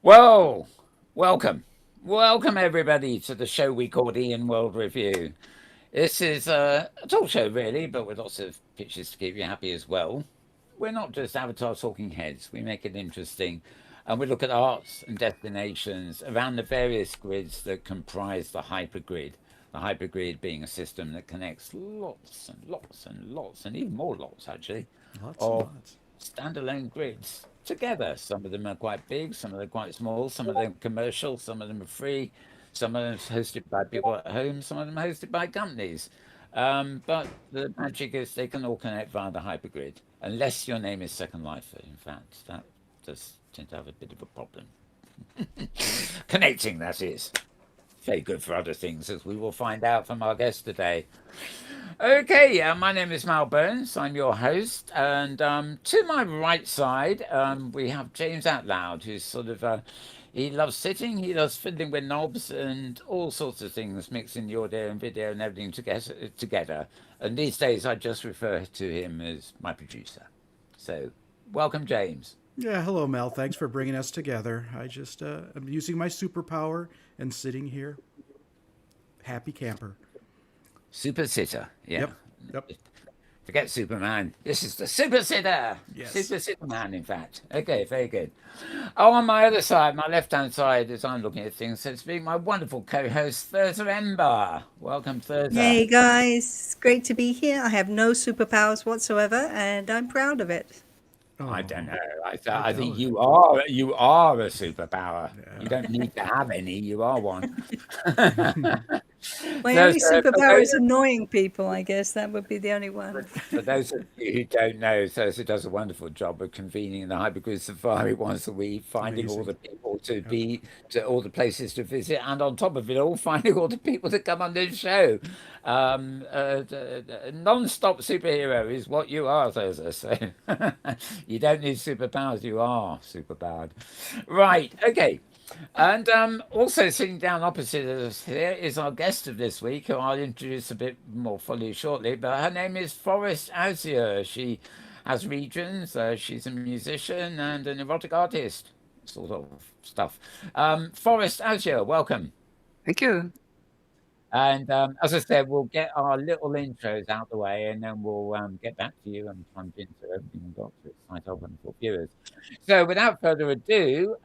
Well, welcome. Welcome everybody to the show we call the Inworld Review. This is a talk show really, but with lots of pictures to keep you happy as well. We're not just Avatar talking heads, we make it interesting. And we look at arts and destinations around the various grids that comprise the hypergrid. The hypergrid being a system that connects lots and lots and lots, and even more lots actually, Lots and of lots. standalone grids together. Some of them are quite big, some of them are quite small, some of them commercial, some of them are free, some of them are hosted by people at home, some of them are hosted by companies. But the magic is they can all connect via the hypergrid, unless your name is Second Life. In fact, that does tend to have a bit of a problem. Connecting, that is. Very good for other things, as we will find out from our guest today. Okay, my name is Mal Burns. I'm your host, and to my right side, we have James Atloud, who's sort of he loves sitting, he loves fiddling with knobs and all sorts of things, mixing the audio and video and everything together. And these days, I just refer to him as my producer. So, welcome, James. Yeah, hello, Mel. Thanks for bringing us together. I'm using my superpower and sitting here, happy camper. Super sitter, yeah. Yep, yep, Forget Superman. This is the Super Sitter. yes. Super Superman, in fact. Okay, very good. Oh, on my other side, my left hand side, as I'm looking at things, so to speak, my wonderful co host, Thurza Ember. Welcome, Thurza. Hey guys, it's great to be here. I have no superpowers whatsoever, and I'm proud of it. I don't Oh, know. I I think don't. you are a superpower. You Yeah. don't need to have any. You are one. My only Thurza, for superpower those is annoying people, I guess. That would be the only one. For those of you who don't know, Thursday does a wonderful job of convening the Hypergrid Safari once a week, finding all Amazing. the people to Yep. be, to all the places to visit, and on top of it all, finding all the people to come on this show. Non-stop superhero is what you are, Thursday. So you don't need superpowers; you are superpowered. Right? Okay. And also sitting down opposite us here is our guest of this week, who I'll introduce a bit more fully shortly. But her name is Forest Azure. She has regions. She's a musician and an erotic artist, sort of stuff. Forest Azure, welcome. Thank you. And as I said, we'll get our little intros out the way, and then we'll get back to you and plunge into everything we've got to excite our wonderful viewers. So, without further ado,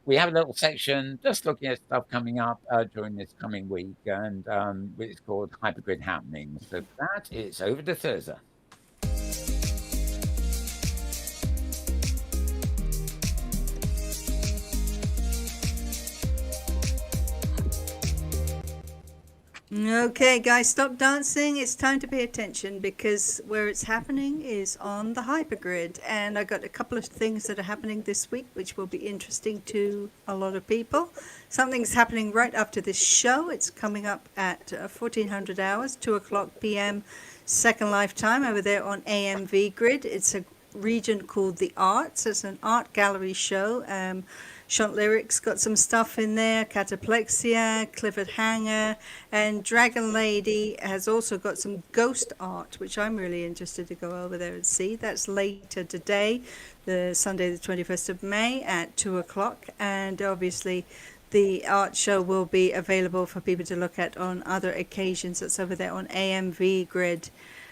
we have a little section just looking at stuff coming up during this coming week, and it's called Hypergrid Happenings. So, for that, it's over to Thursday. Okay, guys, stop dancing. It's time to pay attention because where it's happening is on the hypergrid. And I got a couple of things that are happening this week, which will be interesting to a lot of people. Something's happening right after this show. It's coming up at 1400 hours, 2 o'clock p.m. Second Lifetime over there on AMV Grid. It's a region called The Arts. It's an art gallery show. Shunt Lyrics got some stuff in there, Cataplexia, Clifford Hanger, and Dragon Lady has also got some ghost art, which I'm really interested to go over there and see. That's later today, the Sunday the 21st of May at 2 o'clock. And obviously the art show will be available for people to look at on other occasions. That's over there on AMV Grid.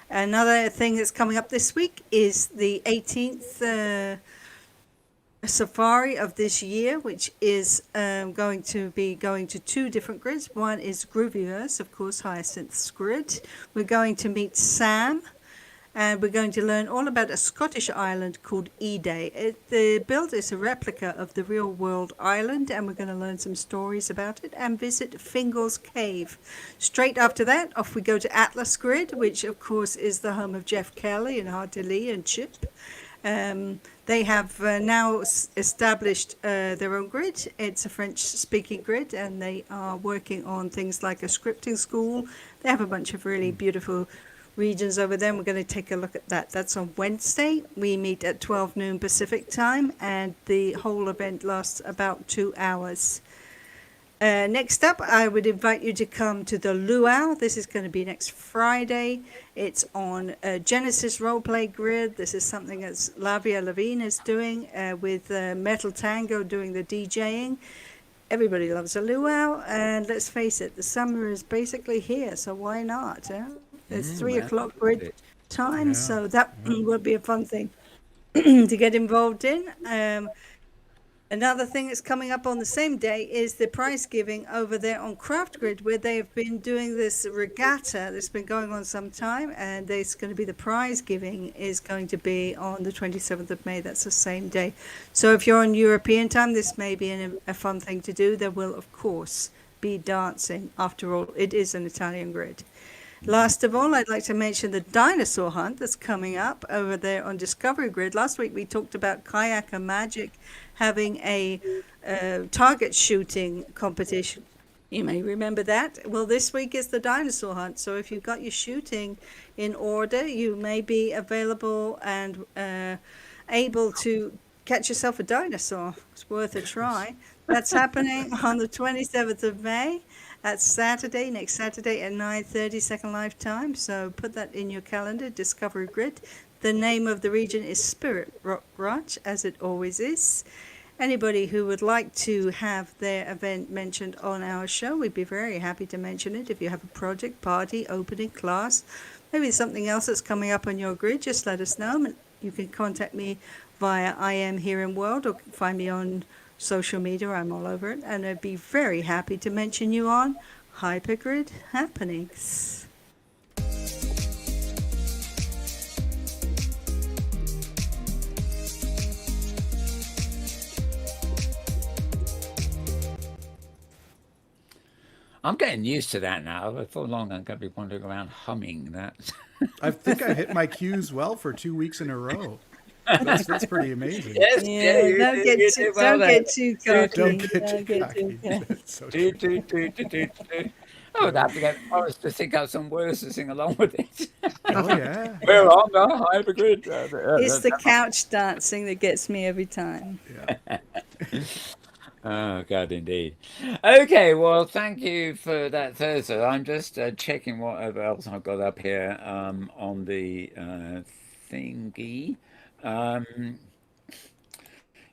Another thing that's coming up this week is the 18th safari of this year, which is going to be going to two different grids. One is Groovyverse, of course, Hyacinth's grid. We're going to meet Sam, and we're going to learn all about a Scottish island called E-Day. The build is a replica of the real world island, and we're going to learn some stories about it and visit Fingal's Cave. Straight after that, off we go to Atlas Grid, which of course is the home of Jeff Kelly and Hardy Lee and Chip. They have now established their own grid. It's a French-speaking grid, and they are working on things like a scripting school. They have a bunch of really beautiful regions over there. We're going to take a look at that. That's on Wednesday. We meet at 12 noon Pacific time, and the whole event lasts about 2 hours. Next up, I would invite you to come to the Luau. This is going to be next Friday. It's on Genesis Roleplay Grid. This is something that Lavia Levine is doing with Metal Tango doing the DJing. Everybody loves a luau, and let's face it, the summer is basically here, so why not? It's 3 o'clock grid time, Yeah. so that will be a fun thing to get involved in. Another thing that's coming up on the same day is the prize giving over there on Craft Grid, where they have been doing this regatta that's been going on some time, and there's going to be the prize giving is going to be on the 27th of May. That's the same day. So if you're on European time, this may be a fun thing to do. There will, of course, be dancing. After all, it is an Italian grid. Last of all, I'd like to mention the dinosaur hunt that's coming up over there on Discovery Grid. Last week we talked about Kayak and Magic having a target shooting competition. You may remember that. Well, this week is the dinosaur hunt. So if you've got your shooting in order, you may be available and able to catch yourself a dinosaur. It's worth a try. That's happening on the 27th of May. That's Saturday, next Saturday at 9:30 Second Life time. So put that in your calendar, Discovery Grid. The name of the region is Spirit Rock Ranch, as it always is. Anybody who would like to have their event mentioned on our show, we'd be very happy to mention it. If you have a project, party, opening, class, maybe something else that's coming up on your grid, just let us know. You can contact me via I Am Here in World, or find me on social media. I'm all over it, and I'd be very happy to mention you on Hypergrid Happenings. I'm getting used to that now. Before long, I'm going to be wandering around humming that. I think I hit my cues well for 2 weeks in a row. That's pretty amazing. Yes, Yeah, you don't did- get you too, did well don't there. get too cocky. Don't get Don't too get cocky. too cocky. That's so Do, true. do. I would have to get Forrest to think out some words to sing along with it. Oh yeah. We're on the Hypergrid. It's the couch dancing that gets me every time. Yeah. Oh, God, indeed. Okay, well, thank you for that, Thursday. I'm just checking whatever else I've got up here on the thingy.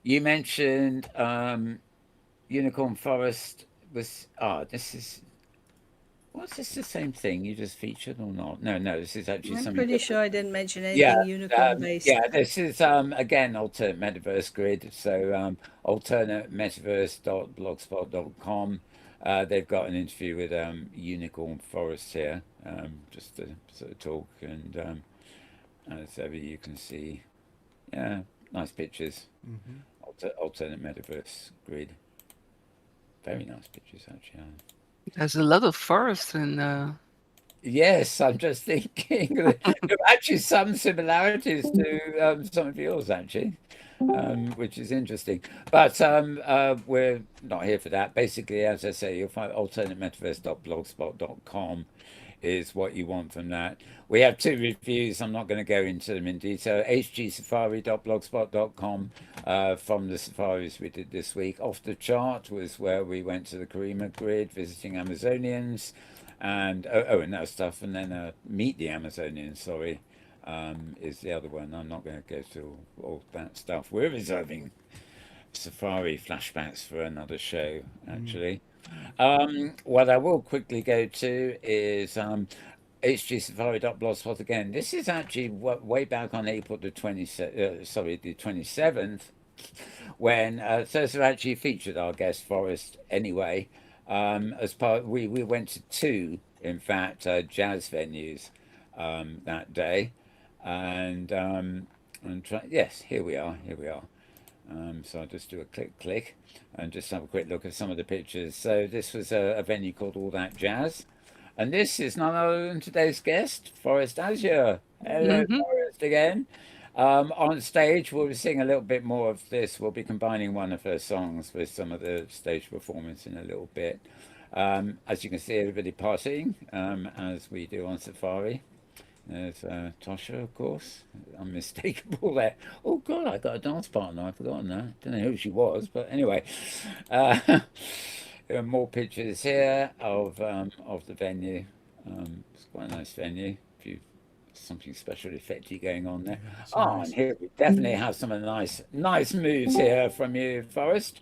You mentioned Unicorn Forest was... this is... Was this the same thing you just featured or not? No, this is actually I'm something pretty different. sure I didn't mention anything Yeah, unicorn based. this is again alternate metaverse grid. So alternatemetaverse.blogspot.com. They've got an interview with Unicorn Forest here, just to sort of talk, and as ever you can see, yeah, nice pictures. Alternate metaverse grid, very nice pictures actually. There's a lot of forest in Yes, I'm just thinking that there are actually some similarities to some of yours, actually, which is interesting. But we're not here for that. Basically, as I say, you'll find alternatemetaverse.blogspot.com is what you want from that. We have 2 reviews. I'm not going to go into them in detail. hgsafari.blogspot.com from the safaris we did this week. Off the Chart was where we went to the Karima grid, visiting Amazonians, and and that stuff. And then Meet the Amazonians, sorry, is the other one. I'm not going to go through all that stuff. We're reserving safari flashbacks for another show, actually. What I will quickly go to is hgsafari.blogspot again. This is actually way back on April the 27th, when Thursday actually featured our guest Forest anyway. As part, we went to 2, in fact, jazz venues that day, and yes, here we are. So I'll just do a click and just have a quick look at some of the pictures. So this was a venue called All That Jazz. And this is none other than today's guest, Forest Azure. Hello, Forest, again. On stage, we'll be seeing a little bit more of this. We'll be combining one of her songs with some of the stage performance in a little bit. As you can see, everybody partying, as we do on Safari. There's Tosha, of course, unmistakable there. Oh God, I got a dance partner. I've forgotten that. Don't know who she was, but anyway, There are more pictures here of the venue. It's quite a nice venue. If you something special effecty going on there. Yeah, so Oh, and nice. here we definitely have some of the nice moves here from you, Forest.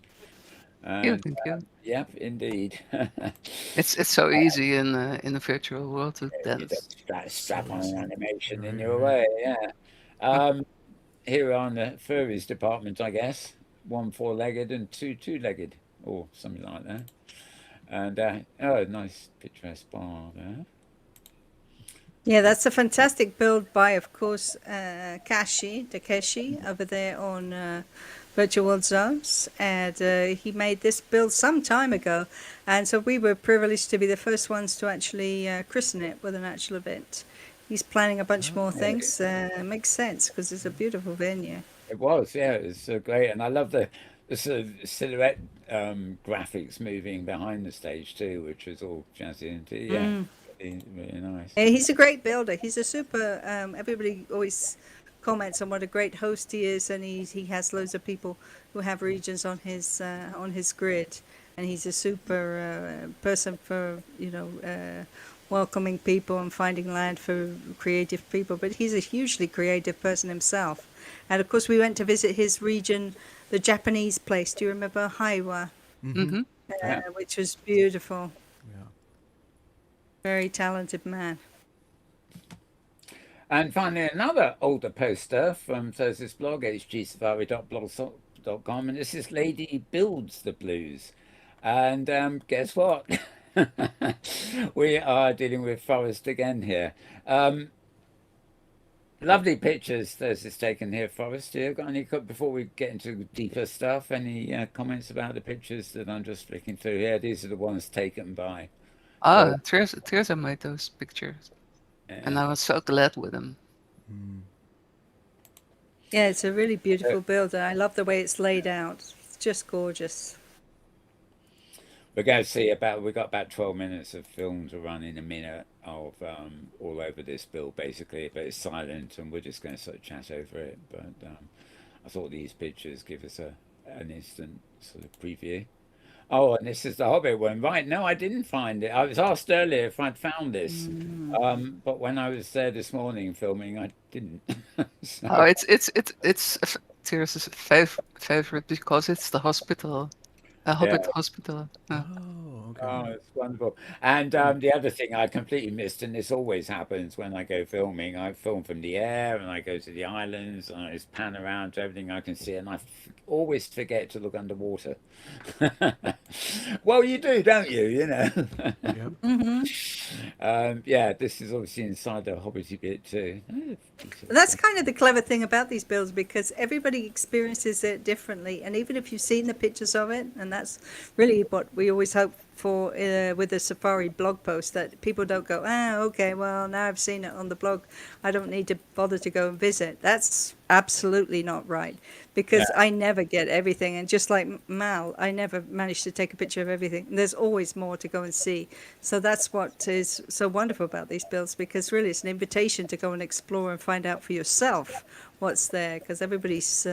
Yeah, And thank you. yep, indeed. It's so easy in the virtual world to You dance. just strap So on an easy. animation in Right, your right. way, yeah. Here on the furries department, I guess. One four-legged and two-legged, or something like that. And oh, nice picturesque bar there. Yeah, that's a fantastic build by, of course, Takeshi over there on Virtual World Zones. And he made this build some time ago. And so we were privileged to be the first ones to actually christen it with an actual event. He's planning a bunch more Oh, things. Makes sense because it's a beautiful venue. It was, yeah, it was great, and I love the sort of silhouette graphics moving behind the stage too, which was all jazzy and yeah, really nice. Yeah, he's a great builder. He's a super. Everybody always comments on what a great host he is, and he has loads of people who have regions on his grid, and he's a super person for welcoming people and finding land for creative people. But he's a hugely creative person himself, and of course we went to visit his region, the Japanese place. Do you remember Haiwa? Mm-hmm. Yeah. Which was beautiful. Yeah. Very talented man. And finally, another older poster from Thursday's blog, hgsafari.blogspot.com, and this is Lady Builds the Blues. And guess what? We are dealing with Forest again here. Lovely pictures Thursday's taken here, Forest. You got any, before we get into deeper stuff, any comments about the pictures that I'm just flicking through here? These are the ones taken by. Teresa made those pictures, and Yeah. I was so glad with them. Yeah, it's a really beautiful build. And I love the way it's laid out. It's just gorgeous. We're going to see we've got about 12 minutes of film to run in a minute of all over this build, basically, but it's silent and we're just going to sort of chat over it. But I thought these pictures give us an instant sort of preview. Oh, and this is the Hobbit one, right? No, I didn't find it. I was asked earlier if I'd found this, but when I was there this morning filming, I didn't. So, Oh, it's Teresa's favorite because it's the hospital, a Hobbit yeah. hospital. Oh, okay. Oh, it's wonderful. And the other thing I completely missed, and this always happens when I go filming, I film from the air and I go to the islands and I just pan around to everything I can see, and I always forget to look underwater. Well, you do, don't you? You know. Yep. Yeah, this is obviously inside the Hobbity bit too. That's kind of the clever thing about these builds because everybody experiences it differently. And even if you've seen the pictures of it, and that's really what we always hope for with the Safari blog post, that people don't go, okay, well, now I've seen it on the blog, I don't need to bother to go and visit. That's absolutely not right because I never get everything. And just like Mal, I never manage to take a picture of everything. There's always more to go and see. So that's what is so wonderful about these builds because really it's an invitation to go and explore and find out for yourself what's there because everybody's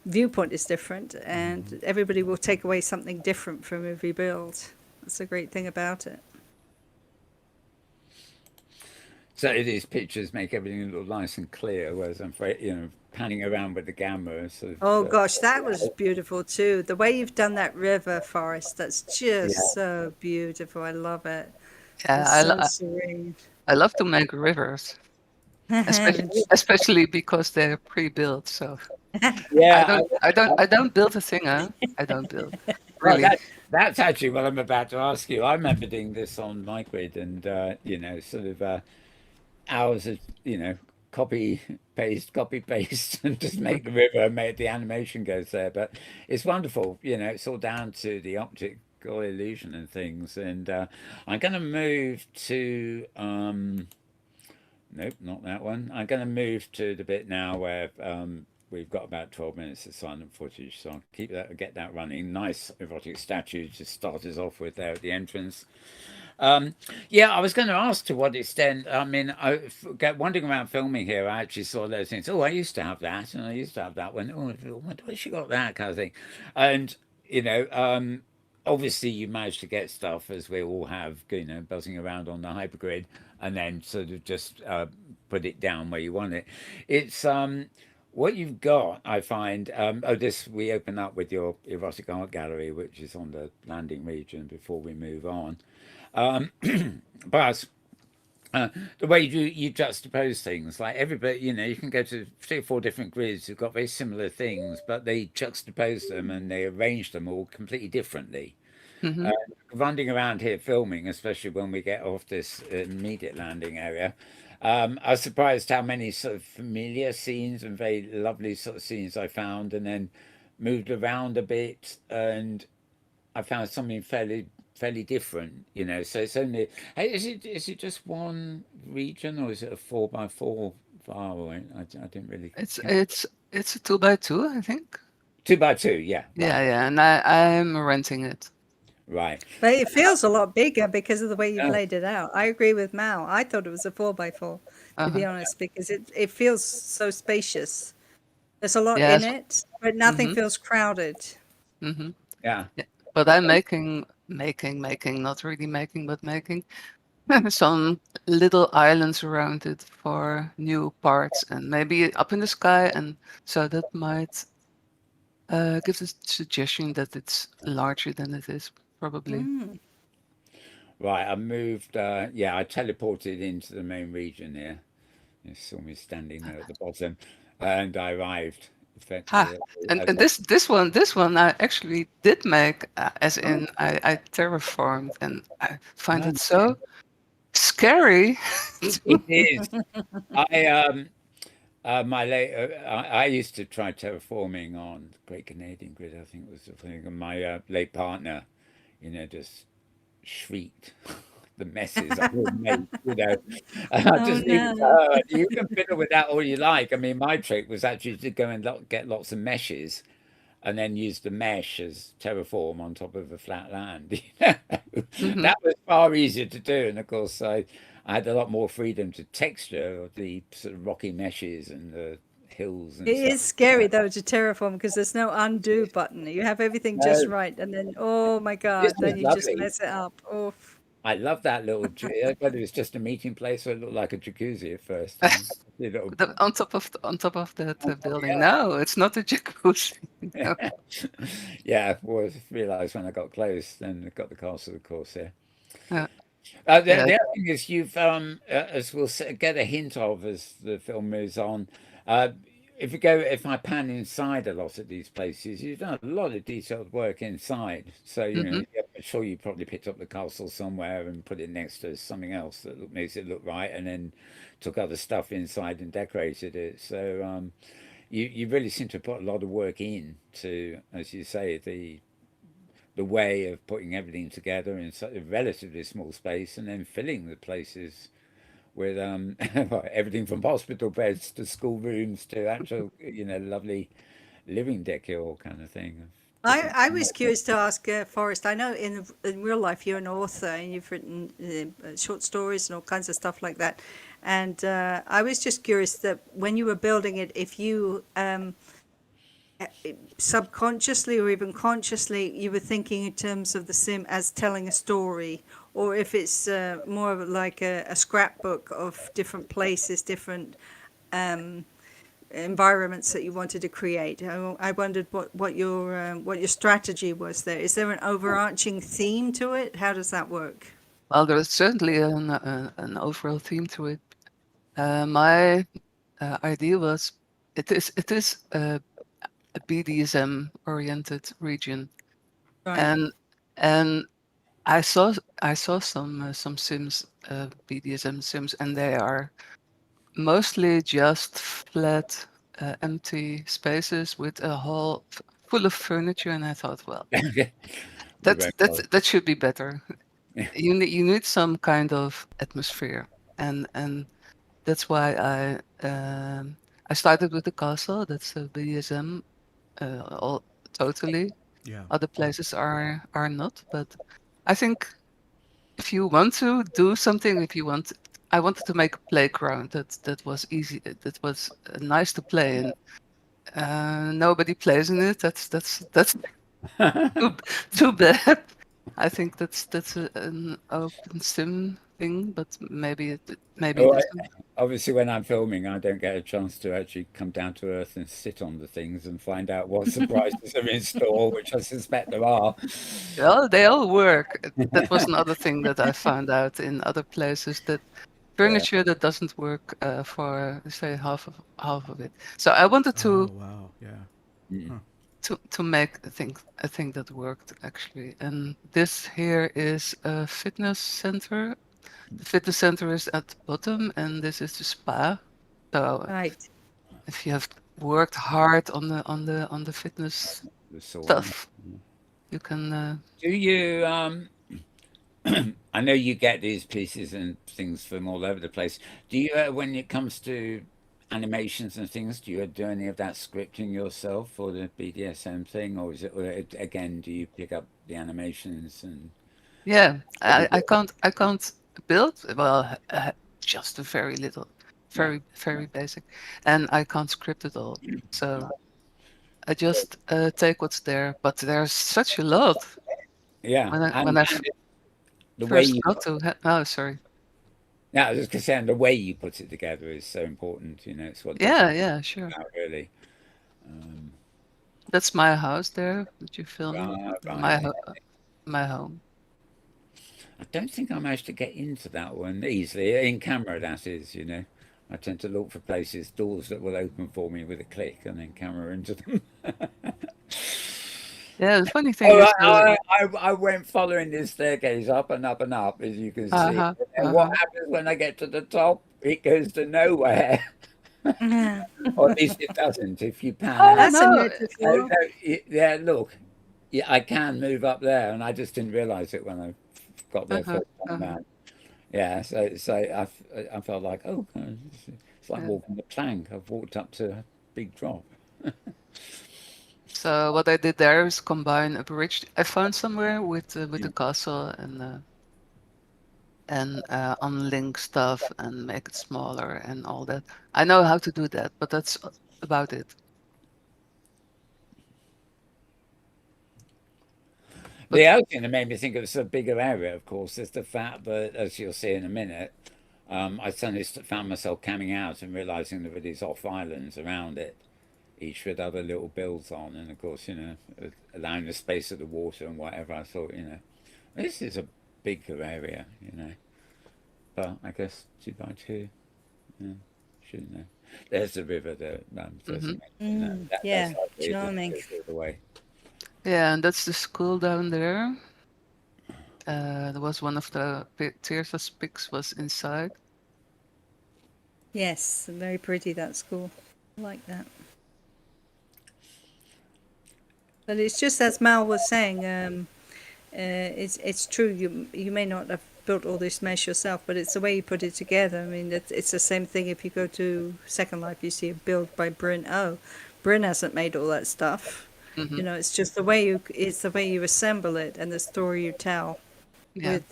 viewpoint is different and everybody will take away something different from every build. That's the great thing about it. So these pictures make everything look nice and clear, whereas I'm afraid, panning around with the camera. Sort of, Oh gosh, that was beautiful too. The way you've done that river, Forest, that's just so beautiful. I love it. Yeah, It's so serene. I love to make rivers, especially because they're pre-built. So yeah, I don't build a thing, huh? I don't build. well, Really. that's actually what I'm about to ask you. I remember doing this on my grid, and sort of hours of copy paste, and just make the river, and make the animation goes there. But it's wonderful. It's all down to the optical illusion and things. And I'm going to move to. Nope, not that one. I'm going to move to the bit now where we've got about 12 minutes of silent footage, so I'll get that running. Nice erotic statue to start us off with there at the entrance. Yeah, I was going to ask to what extent. I mean, wandering around filming here, I actually saw those things. Oh, I used to have that, and I used to have that one. Oh, where she got that kind of thing, and obviously you manage to get stuff as we all have, buzzing around on the hypergrid, and then sort of just put it down where you want it. It's what you've got, I find. This we open up with your erotic art gallery, which is on the landing region before we move on. Um, but the way you juxtapose things, like everybody, you can go to 3 or 4 different grids who've got very similar things, but they juxtapose them and they arrange them all completely differently. Hmm. Running around here filming, especially when we get off this immediate landing area, I was surprised how many sort of familiar scenes and very lovely sort of scenes I found, and then moved around a bit, and I found something fairly different. So it's only, hey, is it just one region, or is it a 4x4 file? I didn't really It's count. it's it's a 2x2, I think. 2x2, yeah, Yeah, right, yeah, and I'm renting it. right. But it feels a lot bigger because of the way you've Oh, laid it out. I agree with Mal. I thought it was a 4x4, to be Uh-huh. honest, because it feels so spacious. There's a lot in Yes. it, but nothing Mm-hmm. feels crowded. Mm-hmm. yeah. Yeah. But I'm making, not really making, but making some little islands around it for new parts and maybe up in the sky, and so that might give the suggestion that it's larger than it is, probably. Mm. Right, I moved. Yeah, I teleported into the main region here. You saw me standing there at the bottom, and I arrived Ha! effectively. And this one I actually did make, as Oh, in I terraformed, and I find no, it so scary. it is. I my late. I used to try terraforming on Great Canadian Grid. I think was the thing, and my late partner, just shrieked the messes I would make, and I Oh just leave it to no. her. You can fiddle with that all you like. I mean, my trick was actually to go and get lots of meshes and then use the mesh as terraform on top of a flat land. Hmm. That was far easier to do. And of course, I had a lot more freedom to texture the sort of rocky meshes and the hills and It stuff. is scary though to terraform because there's no undo button. You have everything just No, right, and then oh my this god, was then you just lovely. mess it up. Oh, I love that little, whether it's just a meeting place or it looked like a jacuzzi at first. The little, On top of that building. yeah. No, it's not a jacuzzi. No. Yeah, well, I realised when I got close, then I got the castle, of course, yeah. Uh, The yeah. other thing is you've, as we'll get a hint of as the film moves on, uh, if I pan inside a lot of these places, you've done a lot of detailed work inside. So, Hmm. yeah, I'm sure you probably picked up the castle somewhere and put it next to something else that makes it look right, and then took other stuff inside and decorated it. So, you really seem to put a lot of work in to, as you say, the way of putting everything together in such a relatively small space, and then filling the places with everything from hospital beds to schoolrooms to actual, lovely living decor kind of thing. I was curious to ask Forrest. I know in real life you're an author and you've written short stories and all kinds of stuff like that. And I was just curious that when you were building it, if you subconsciously or even consciously you were thinking in terms of the sim as telling a story, or if it's more of like a scrapbook of different places, different um, environments that you wanted to create. I wondered what your strategy was there. Is there an overarching theme to it? How does that work? Well, there is certainly an overall theme to it. My idea was it is a BDSM oriented region, Right. and and I saw some sims, BDSM sims, and they are mostly just flat, empty spaces with a hall full of furniture. And I thought, well, The that rainbow. that that should be better. Yeah. You need some kind of atmosphere, and that's why I started with the castle. That's a BDSM, all totally. Yeah. Other places are not, but I think if you want to do something, I wanted to make a playground that was easy, that was nice to play, and nobody plays in it. That's too, too bad. I think that's an open sim thing, but maybe maybe it Oh, isn't. obviously, when I'm filming, I don't get a chance to actually come down to earth and sit on the things and find out what surprises are in store, which I suspect there are. Well, they all work. That was another thing that I found out in other places, that Yeah. furniture that doesn't work for say half of it. So I wanted Oh wow, yeah. Mm. Huh. to make a thing that worked actually. And this here is a fitness center. The fitness center is at the bottom, and this is the spa. So Right. if you have worked hard on the fitness The sauna. stuff, you can. Do you I know you get these pieces and things from all over the place. Do you, when it comes to animations and things, do you do any of that scripting yourself for the BDSM thing, or is it, or again, do you pick up the animations and Yeah, what do you I can't build, well, just a very little, Yeah, very basic, and I can't script it all. So I just take what's there. But there's such a lot. yeah, When I and the way first you, got to oh, sorry. yeah, I was just saying the way you put it together is so important. It's what does it Yeah, sure. out really. Um, That's my house there that you're filming. right. My home. I don't think I managed to get into that one easily in camera. That is. I tend to look for places, doors that will open for me with a click, and then camera into them. Yeah, the funny thing Oh, is I went following this staircase up and up and up, as you can see. uh-huh, And what uh-huh. happens when I get to the top? It goes to nowhere, Yeah. or at least it doesn't. If you pan Oh out, That's a no. oh, metaphor. no, yeah, look, yeah, I can move up there, and I just didn't realize it when I got there Uh-huh, first time uh-huh. round. Yeah, so I felt like, oh, God, it's like Yeah. walking the plank. I've walked up to a big drop. So what I did there is combine a bridge I found somewhere with the castle and unlink stuff and make it smaller and all that. I know how to do that, but that's about it. The But other thing that made me think of it's a bigger area, of course, is the fact that, as you'll see in a minute, I suddenly found myself coming out and realizing there were these off islands around it, each with other little bills on, and of course, allowing the space of the water and whatever. I thought, this is a bigger area. But I guess 2 by 2, yeah, shouldn't know. There's the river that hmm Thursday mentioned. That's Yeah. likely it just Charming. goes all the way. yeah, and that's the school down there. There was one of the Tirsa's pigs was inside. Yes. Very pretty, that school. I like that. But it's just as Mal was saying. It's true. You may not have built all this mesh yourself, but it's the way you put it together. I mean, it's the same thing. If you go to Second Life, you see a build by Bryn. Oh, Bryn hasn't made all that stuff. Hmm It's just the way you assemble it and the story you tell Yeah, with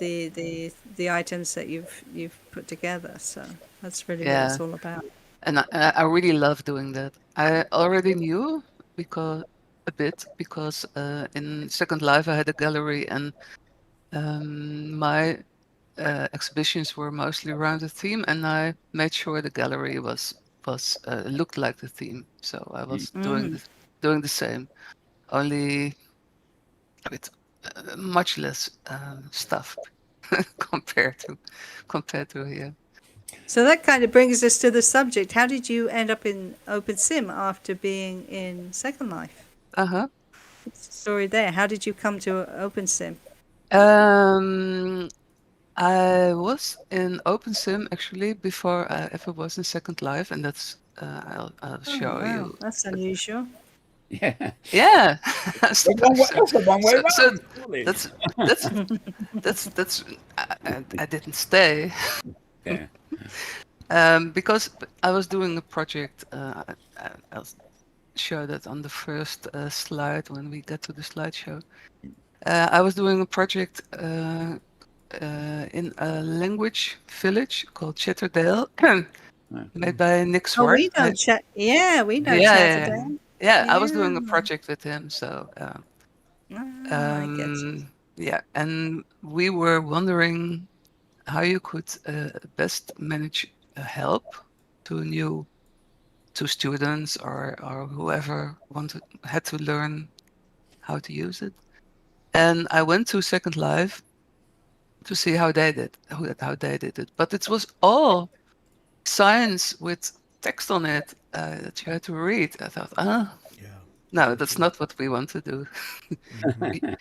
the items that you've put together. So that's really what yeah, it's all about. and I really love doing that. I already knew because a bit because in Second Life I had a gallery and my exhibitions were mostly around the theme, and I made sure the gallery was looked like the theme. So I was Mm. doing the same, only with much less stuff compared to here. So that kind of brings us to the subject. How did you end up in opensim after being in Second Life? Uh-huh. Story there. How did you come to opensim? Um, I was in opensim actually before I ever was in Second Life, and that's I'll Oh show wow, you. that's unusual. Yeah. Yeah, I suppose so. That's the one way So round, surely. that's that's that's I didn't stay Yeah. because I was doing a project. I'll show that on the first slide when we get to the slideshow. I was doing a project in a language village called Chitterdale, made by Nick Oh, Swart. we know chat. Yeah, we know Yeah, yeah, Chatterday. yeah. I was Yeah. doing a project with him, so Ah, I get you. Yeah, and we were wondering how you could best manage help to new to students or whoever had to learn how to use it. And I went to Second Life to see how they did it. But it was all science with text on it that you had to read. I thought, Yeah. no, Me that's too. not what we want to do. Hmm.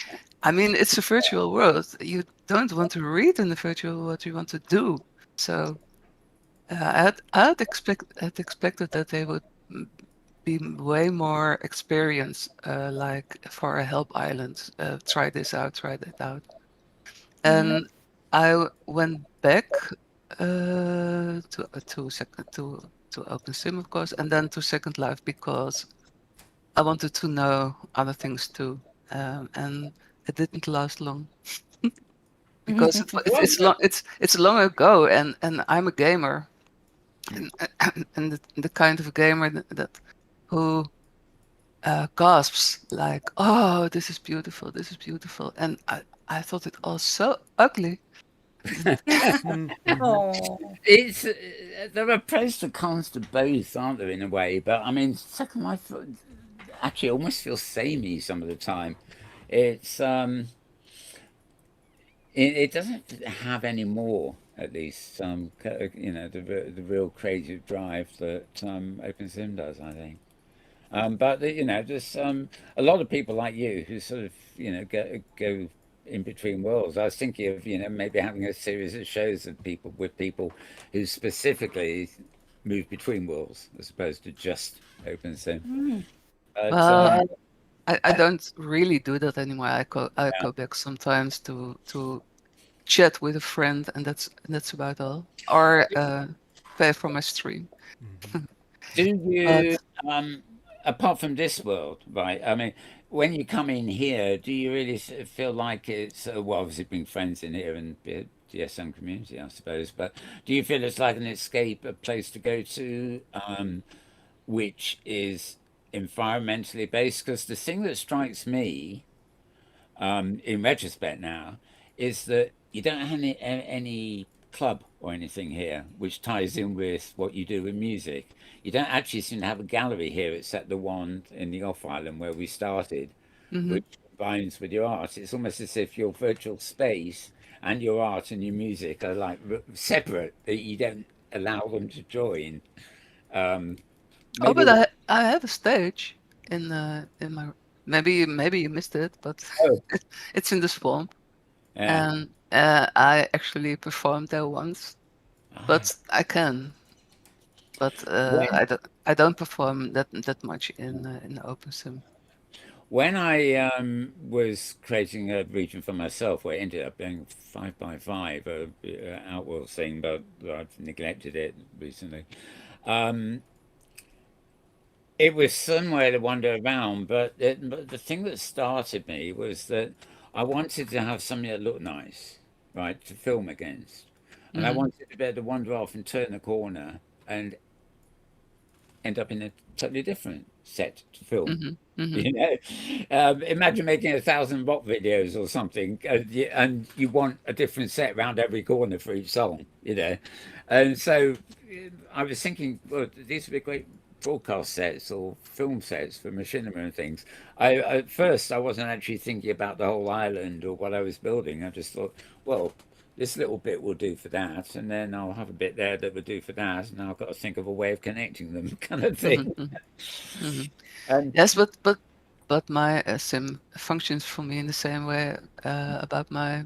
I mean, it's a virtual world. You don't want to read in the virtual world. You want to do. So had expected that they would be way more experienced, like for a help island. Try this out, try that out. Mm. And went back to OpenSim, of course, and then to Second Life because I wanted to know other things too. And it didn't last long because Well, it's long ago, and I'm a gamer, and and the kind of gamer that who gasps like, "Oh, this is beautiful," and I thought it all so ugly. Hmm. Oh. it's there are pros and cons to both, aren't there, in a way? But I mean, Second Life actually almost feels samey some of the time. It's it doesn't have any more, at least, the real creative drive that OpenSim does, I think. But there's a lot of people like you who sort of go in between worlds. I was thinking of maybe having a series of shows of people who specifically move between worlds as opposed to just OpenSim. Mm. But Well, I don't really do that anymore. I yeah. go back sometimes to chat with a friend, and that's about all. Or pay for my stream. Do you, But um, apart from this world, right? I mean, when you come in here, do you really feel like it's, well, obviously being friends in here and be a DSM community, I suppose, but do you feel it's like an escape, a place to go to, which is environmentally based? Because the thing that strikes me, in retrospect now, is that you don't have any club or anything here, which ties in with what you do with music. You don't actually seem to have a gallery here, except the one in the off island where we started, mhm. which combines with your art. It's almost as if your virtual space and your art and your music are like separate, that you don't allow them to join. Um, Oh, maybe. but I have a stage in my maybe you missed it, but Oh, it's in the swamp, yeah. and I actually performed there once. Ah. But I can, but When I don't perform that much in the open sim. When I was creating a region for myself, where it ended up being 5 by 5, a outworld thing, but I've neglected it recently. Um, it was somewhere to wander around, but the thing that started me was that I wanted to have something that looked nice, right, to film against, and I Hmm. wanted to be able to wander off and turn the corner and end up in a totally different set to film. Hmm. Hmm. You know, imagine making 1,000 rock videos or something, and you want a different set around every corner for each song. And so I was thinking, well, these would be great broadcast sets or film sets for machinima and things. At first I wasn't actually thinking about the whole island or what I was building. I just thought, well, this little bit will do for that, and then I'll have a bit there that will do for that, and I've got to think of a way of connecting them, kind of Hmm. thing. Hmm. And Yes, but my sim functions for me in the same way about my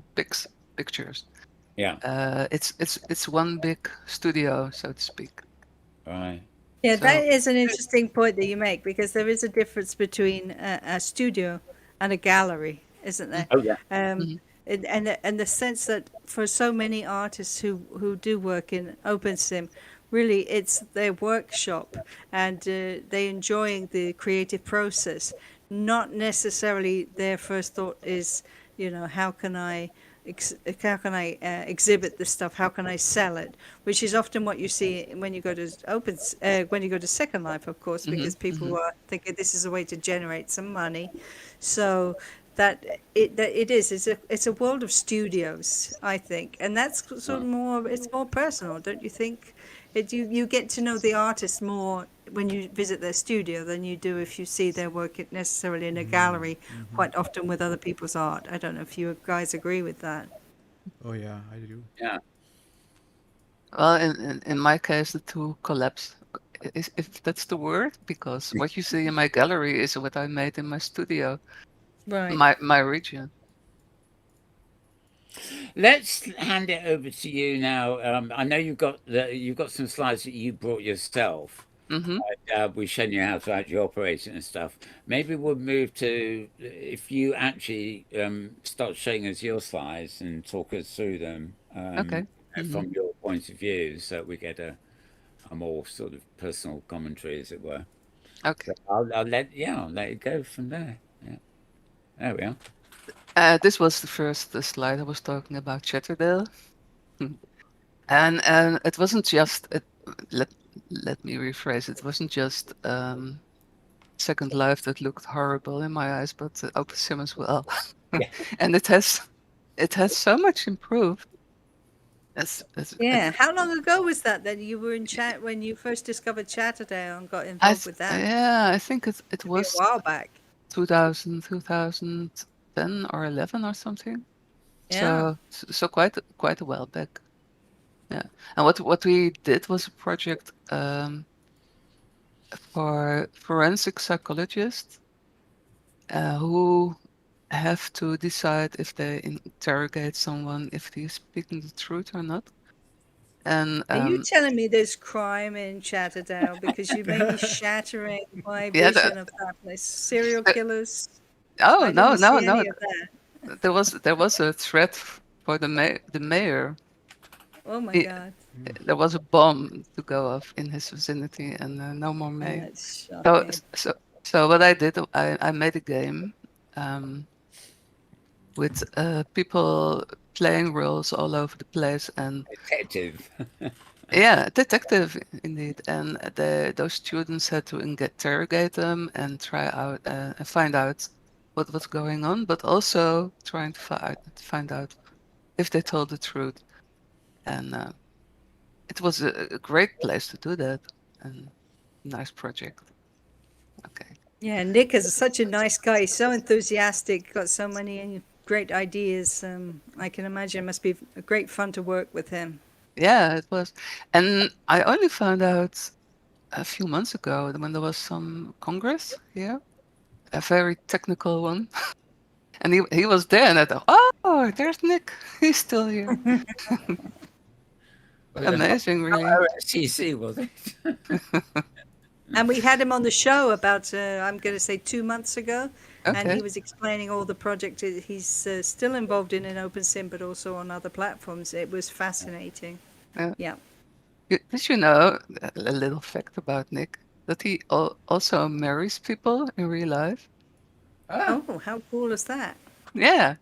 pictures. yeah, It's one big studio, so to speak. right. Yeah, that So. is an interesting point that you make because there is a difference between a studio and a gallery, isn't there? Oh yeah. Um, Mhm. and the sense that for so many artists who do work in OpenSim, really it's their workshop and they enjoying the creative process. Not necessarily their first thought is, how can I exhibit this stuff? How can I sell it? Which is often what you see when you go to when you go to Second Life, of course, Mhm. because people Mhm. are thinking this is a way to generate some money. So that it is. It's a world of studios, I think, and that's sort of more. It's more personal, don't you think? You get to know the artist more when you visit their studio than you do if you see their work necessarily in a gallery, quite often with other people's art. I don't know if you guys agree with that. Oh yeah, I do. Yeah. Well, in my case, the two collapse, if that's the word, because what you see in my gallery is what I made in my studio, Right. my region. Let's hand it over to you now. I know you've got some slides that you brought yourself. Mm-hmm. We've shown you how to actually operate it and stuff. Maybe we'll move to if you actually start showing us your slides and talk us through them Okay. Mm-hmm. from your point of view, so we get a more sort of personal commentary, as it were. Okay. So I'll let it go from there. Yeah, there we are. This was the first slide I was talking about, Chatterdale. And it wasn't just let me rephrase. It wasn't just Second Life that looked horrible in my eyes, but OpenSim as well. Yeah. And it has so much improved. Yeah. How long ago was that you were in chat when you first discovered Chatterdale and got involved with that? Yeah, I think it Could be a was while back. 2010 or 11 or something. Yeah. So quite a while back. Yeah. And what we did was a project for forensic psychologists who have to decide if they interrogate someone if he's speaking the truth or not. And Are you telling me there's crime in Chatterdale? Because you may be shattering my yeah, vision of that place. Serial killers. oh I no didn't see no, any of that. there was a threat for the mayor. Oh my He, God. there was a bomb to go off in his vicinity, and no more mayor. That's So shocking. so so what I did, I made a game um, with people playing roles all over the place, and Detective. yeah, detective indeed. And those students had to interrogate them and try out and find out what was going on, but also trying to find out if they told the truth. And it was a great place to do that, and nice project. Okay. Yeah, Nick is such a nice guy. He's so enthusiastic, got so many great ideas. I can imagine it must be great fun to work with him. Yeah, it was. And I only found out a few months ago when there was some congress here, a very technical one. And he was there, and I thought, oh, there's Nick. He's still here. Amazing, really. OSCC, was it? And we had him on the show about, I'm going to say 2 months ago. And Okay. he was explaining all the projects he's still involved in opensim, but also on other platforms. It was fascinating. Yeah. Yeah. Did you know a little fact about Nick that he also marries people in real life? Ah, Oh, how cool is that? Yeah,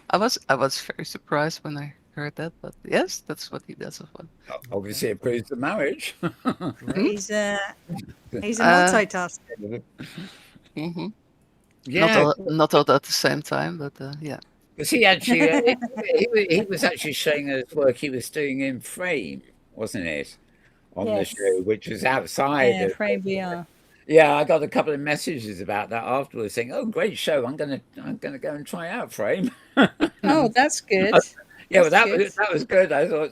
I was very surprised when I heard that, but yes, that's what he does as well. obviously, it proves the marriage. He's a Uh, multitasker. hmm Yeah, not all at the same time, but yeah. because he actually he was actually showing us work he was doing in frame, wasn't it, on the Yes. show, which was outside Yeah, of. Frame VR. Yeah, I got a couple of messages about that afterwards, saying, "Oh, great show! I'm gonna go and try out frame." Oh, that's good. Yeah, well, That's good. that was good. I thought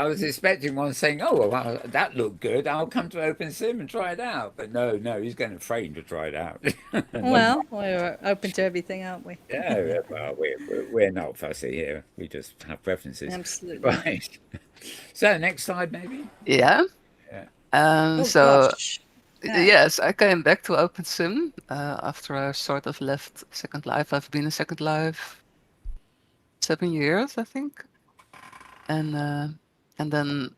I was expecting one saying, "Oh, well, that looked good. I'll come to OpenSim and try it out." But no, he's going to frame to try it out. Well, we're open to everything, aren't we? Yeah, well, we're not fussy here. We just have preferences, Absolutely. right? So next slide, maybe. Yeah. Yeah. Oh So gosh. Yeah. yes, I came back to OpenSim after I sort of left Second Life. I've been in Second Life 7 years, I think, and then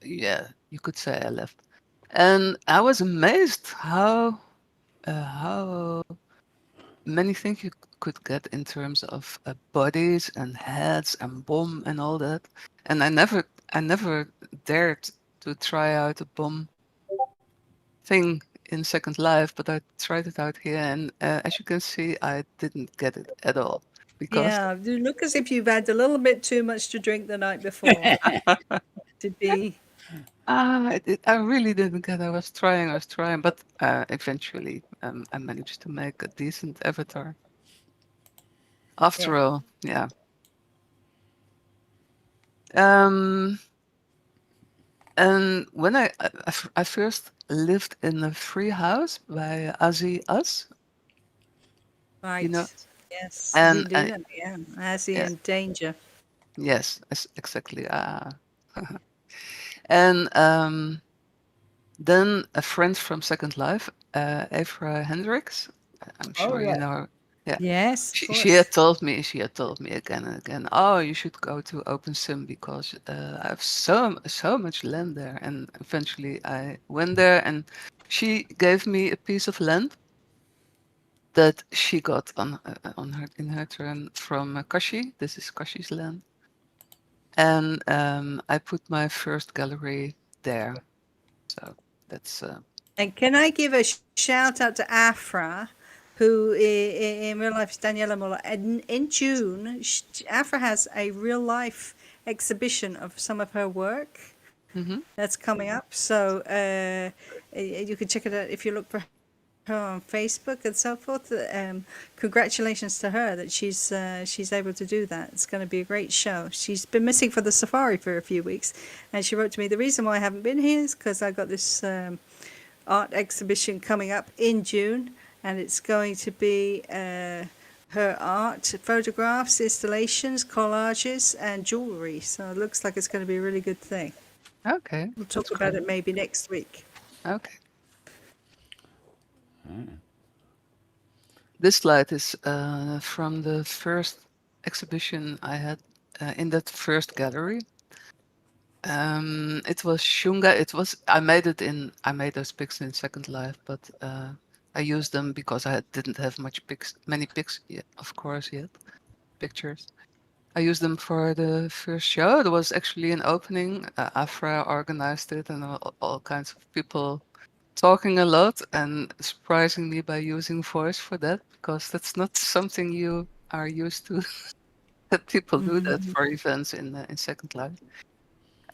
yeah, you could say I left, and I was amazed how many things you could get in terms of bodies and heads and bomb and all that, and I never dared to try out a bomb thing in Second Life, but I tried it out here, and as you can see, I didn't get it at all because Yeah, you look as if you've had a little bit too much to drink the night before to be. I really didn't get. I was trying, but eventually I managed to make a decent avatar. After Yeah. all, yeah. Um, and when I first lived in a free house by Azi Us, you know, Right. Yes, we and do know. Yeah. As he yes, in danger. yes, exactly. And then a friend from Second Life, Evra Hendricks, I'm Oh sure you yeah. know her. Yeah, Yes, of she course. had told me again and again, oh, you should go to opensim because I have so much land there. And eventually I went there, and she gave me a piece of land that she got on her in her turn from Kashi. This is Kashi's land, and I put my first gallery there. So that's And can I give a shout out to Afra, who in real life is Daniela Muller. And in June, Afra has a real life exhibition of some of her work mhm. that's coming up. So you can check it out if you look for her on Facebook and so forth. Congratulations to her that she's able to do that. It's going to be a great show. She's been missing for the safari for a few weeks, and she wrote to me, the reason why I haven't been here is because I got this art exhibition coming up in June, and it's going to be her art, photographs, installations, collages, and jewelry. So it looks like it's going to be a really good thing. Okay, We'll that's talk about great. it maybe next week. Okay. This slide is from the first exhibition I had in that first gallery. It was Shunga. I made those pics in Second Life, but I used them because I didn't have many pics yet, of course, yet pictures. I used them for the first show. There was actually an opening. Afra organized it, and all kinds of people talking a lot and surprising me by using voice for that because that's not something you are used to. That people do that for events in Second Life.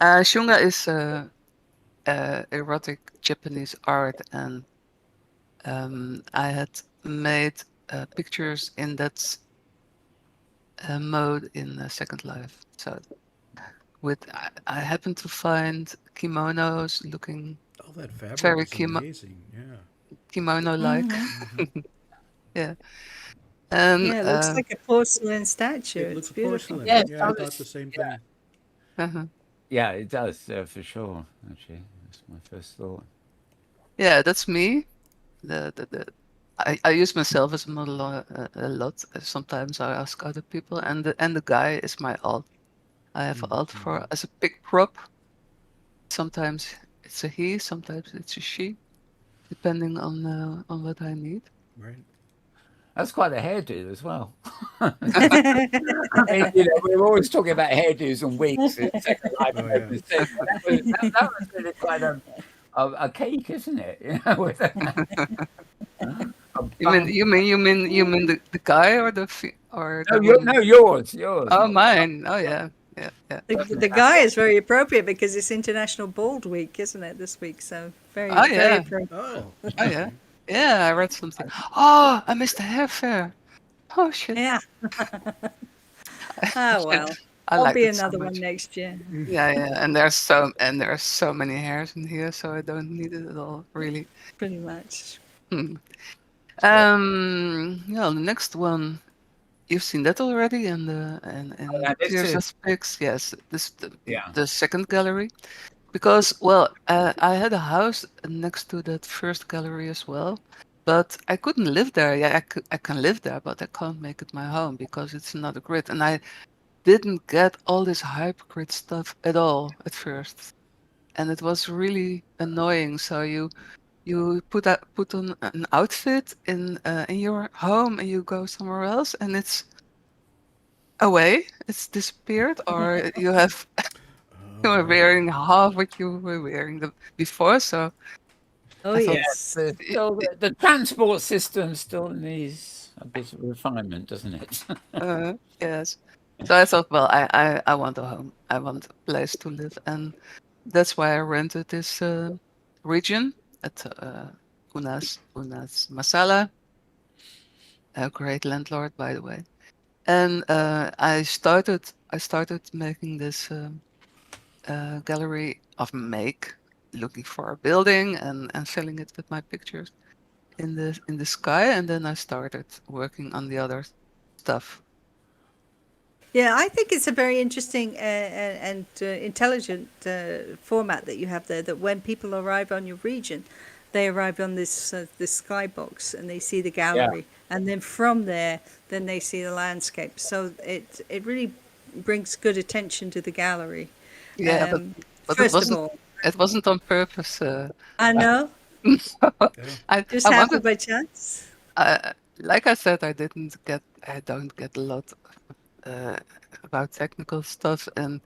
Shunga is erotic Japanese art, and I had made pictures in that mode in Second Life. So I happened to find kimonos looking Oh, that fabric very is amazing. Yeah. kimono-like. Hmm. Yeah, and Yeah, it looks like a porcelain statue. It It's looks beautiful. porcelain. Yes, Yeah, I I thought the was. same Yeah, thing. uh-huh. yeah, it does for sure. Actually, that's my first thought. Yeah, that's me. I use myself as a model a lot. Sometimes I ask other people, and the guy is my alt. I have alt for as a pick prop. Sometimes it's a he, sometimes it's a she, depending on what I need. Right. That's quite a hairdo as well. I mean, we're always talking about hairdos and wigs in Second Life Oh, and yeah. Open Sim, but that was really quite a cake, isn't it? With a You mean bun. the guy or or No, the woman? no, yours, Oh, not. mine. Oh yeah, yeah, yeah. The guy is very appropriate because it's International Bald Week, isn't it, this week? So very, Oh very yeah, appropriate. Oh, oh yeah, okay. yeah. I read something. Oh, I missed the hair fair. Oh shit. Yeah. Oh, Shit. well. I There'll liked be it so another one much. next year. Yeah, yeah. And there are so many hairs in here, so I don't need it at all, really. Pretty much. Hmm. So, Yeah, the next one you've seen that already in yeah, the this Tears is, of Pigs. Yes, this yeah. the second gallery. Because, well, I had a house next to that first gallery as well, but I couldn't live there. Yeah, I can live there, but I can't make it my home because it's another grid. And I didn't get all this hypergrid stuff at all at first, and it was really annoying. So you put on an outfit in your home, and you go somewhere else, and it's away. It's disappeared, or you Oh, you are right. wearing half what you were wearing before. So Oh, I thought, yes. The transport system still needs a bit of refinement, doesn't it? yes. So I thought, well, I want a home. I want a place to live, and that's why I rented this region at Unas Masala, a great landlord, by the way. And I started making this gallery of looking for a building and filling it with my pictures in the sky, and then I started working on the other stuff. Yeah, I think it's a very interesting and intelligent format that you have there. That when people arrive on your region, they arrive on this skybox and they see the Yeah. gallery, and then from there, then they see the landscape. So it really brings good attention to the gallery. Yeah, but First of all, it wasn't on purpose. I know, Yeah. just I happened wanted, by chance. like I said, I don't get a lot uh, about technical stuff, and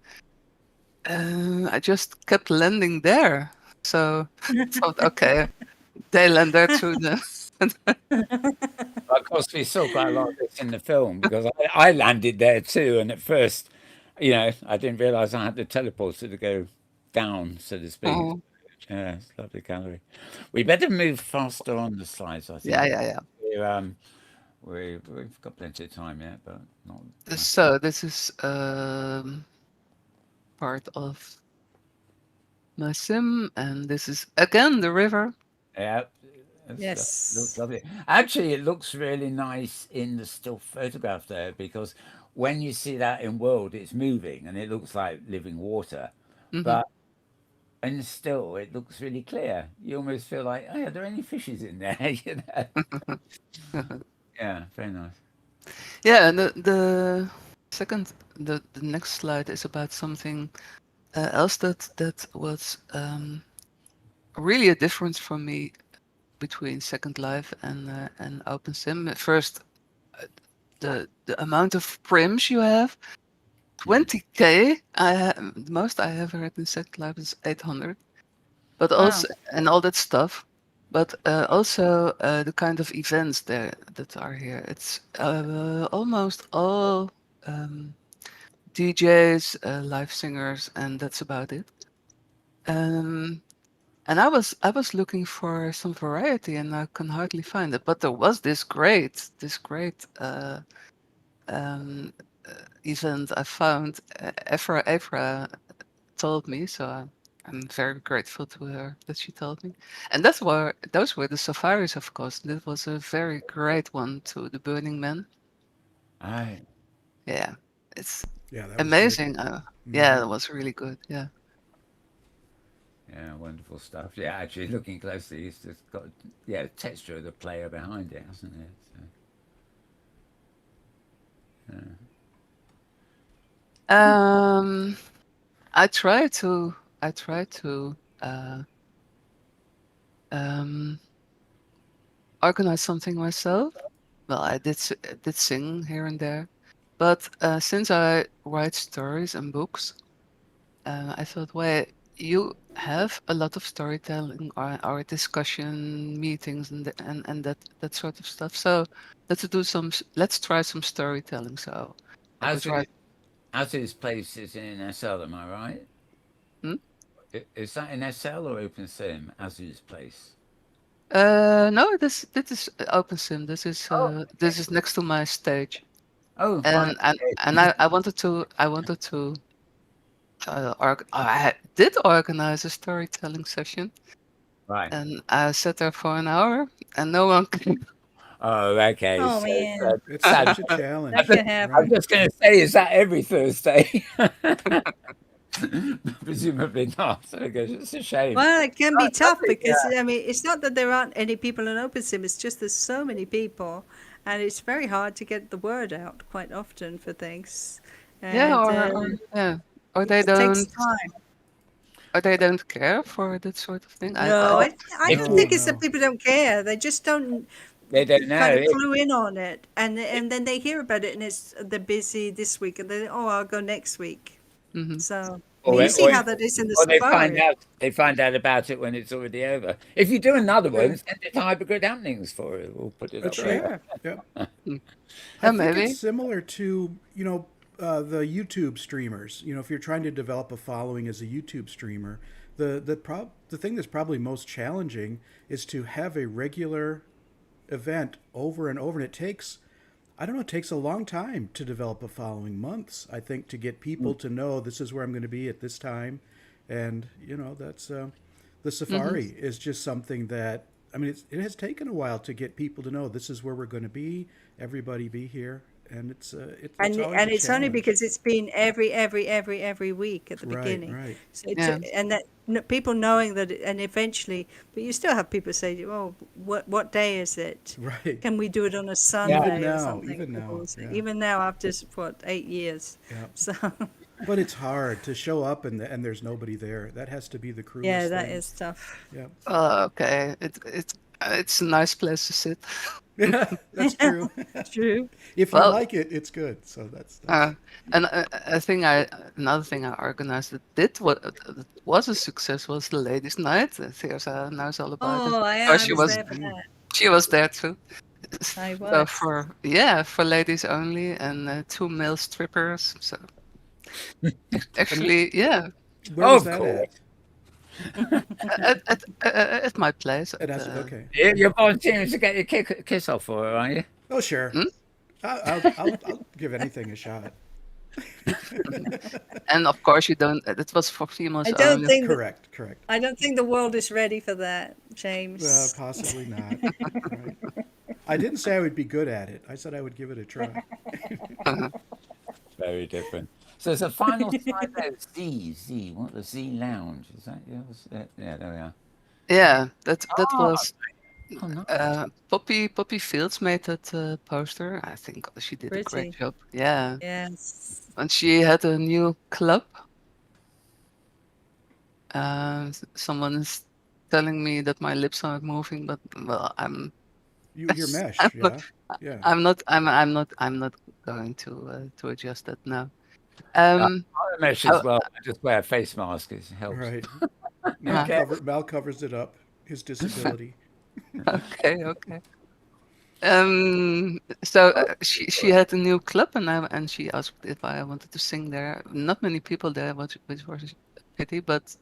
I just kept landing there. So I thought, okay, they land there too. Then. Of course, we saw quite a lot of this in the film because I landed there too, and at first, I didn't realise I had the teleporter to go down, so to speak. Oh, Yeah, it's a lovely gallery. We better move faster on the slides, I yeah, think. yeah, yeah. We've got plenty of time yet, but not massive. So this is part of my sim, and this is again the river. Yeah, looks Yes. lovely. Actually, it looks really nice in the still photograph there because when you see that in world, it's moving and it looks like living water. Hmm. But and still, it looks really clear. You almost feel like, oh, are there any fishes in there? Yeah, very nice. Yeah, and the next slide is about something else that was really a difference for me between Second Life and OpenSim. First, the amount of prims you have, 20K. The most I ever had in Second Life is 800, but Wow. also and all that stuff. But also the kind of events there that are here. It's almost all DJs, live singers, and that's about it. Um, and I was looking for some variety, and I can hardly find it. But there was this great um, event I found. Efra told me, so I'm very grateful to her that she told me. And those were the safaris, of course. That was a very great one to the Burning Man. I Yeah, it's Yeah, that was good. amazing. Hmm. Yeah, it was really good. Yeah. Yeah, wonderful stuff. Yeah, actually, looking closely, it's just got the texture of the player behind it, hasn't it? So, yeah. Um, I try to uh, um, organize something myself. Well, did sing here and there, but since I write stories and books, I thought, wait, you have a lot of storytelling or discussion meetings and that sort of stuff. So let's try some storytelling. So I was As right. it, as his place is in SL, am I right? Hmm? Is that in SL or OpenSim? As his place. No, this is OpenSim. Oh, This is next to my stage, oh, right. and Okay. I wanted to I did organize a storytelling session, Right. and I sat there for an hour, and no one came. Oh, okay. Oh So, man, It's sad. such a that challenge, can I'm right? happen. just going to say, is that every Thursday? Presumably not. So goes, it's a shame. Well, it can Oh, be it's tough lovely. because I mean, it's not that there aren't any people in OpenSim. It's just there's so many people, and it's very hard to get the word out quite often for things, Yeah, and or yeah, or they it takes don't, time. or they don't care for that sort of thing. No, Oh, I if don't No, you, think it's that no. people don't care. They just don't they don't kind know. of clue in on it, and then they hear about it, and it's they're busy this week, and then oh, I'll go next week. Hmm. So And Or, you see or, how that is in the or safari. they find out about it when it's already over. If you do another True. one, send it to Hypergrid happenings for it. We'll put it up That's there. right. Sure. Yep. Mm. I Yeah, think it's maybe. similar to, the YouTube streamers. If you're trying to develop a following as a YouTube streamer, the thing that's probably most challenging is to have a regular event over and over. And it takes, I don't know, it takes a long time to develop a following, months, I think, to get people to know this is where I'm going to be at this time. And, that's the Hmm. safari is just something that, I mean, it has taken a while to get people to know this is where we're going to be, everybody be here. And it's always And a it's only challenge. because it's been every week at the Right, beginning. right, So it's, Yeah. and that people knowing that, and eventually, but you still have people say, "Oh, what day is it? right. Can we do it on a Yeah. Sunday or something?" Even People now, will say, yeah, even now after what 8 years. yeah. So But it's hard to show up and there's nobody there. That has to be the yeah, cruelest that thing. is tough. Yeah, Okay. It's a nice place to sit. that's true. True. If you Well, like it, it's good. So that's uh, and another thing I organized that was a success was the ladies' night. Theresa knows all about it. Oh, Oh, I was mm, there for mm. that. she was there too. I So was. for ladies only and two male strippers. So And actually, yeah, Where was of that course, at? at my place. It has okay. you're volunteering to get your kiss off for her, are you? Oh sure. Hmm? I'll give anything a shot. And of course, you don't. It was for females I don't only. think that Correct, correct. I don't think the world is ready for that, James. Possibly not. Right. I didn't say I would be good at it. I said I would give it a try. Very different. So it's a final slide there. Z. What the Z Lounge is that? Yeah, there we are. Yeah, that Ah, was oh, nice. Poppy Fields made that poster. I think she did a great Pretty. job. Yeah, Yes. and she had a new club. Someone is telling me that my lips aren't moving, but well, Your I'm mesh, not, yeah, yeah. I'm not going to adjust that now. I Um, mesh I, as well. I just wear a face mask. It helps. Right. Okay. Mal covers it up. His disability. okay. So she had a new club, and she asked if I wanted to sing there. Not many people there, which was a pity, but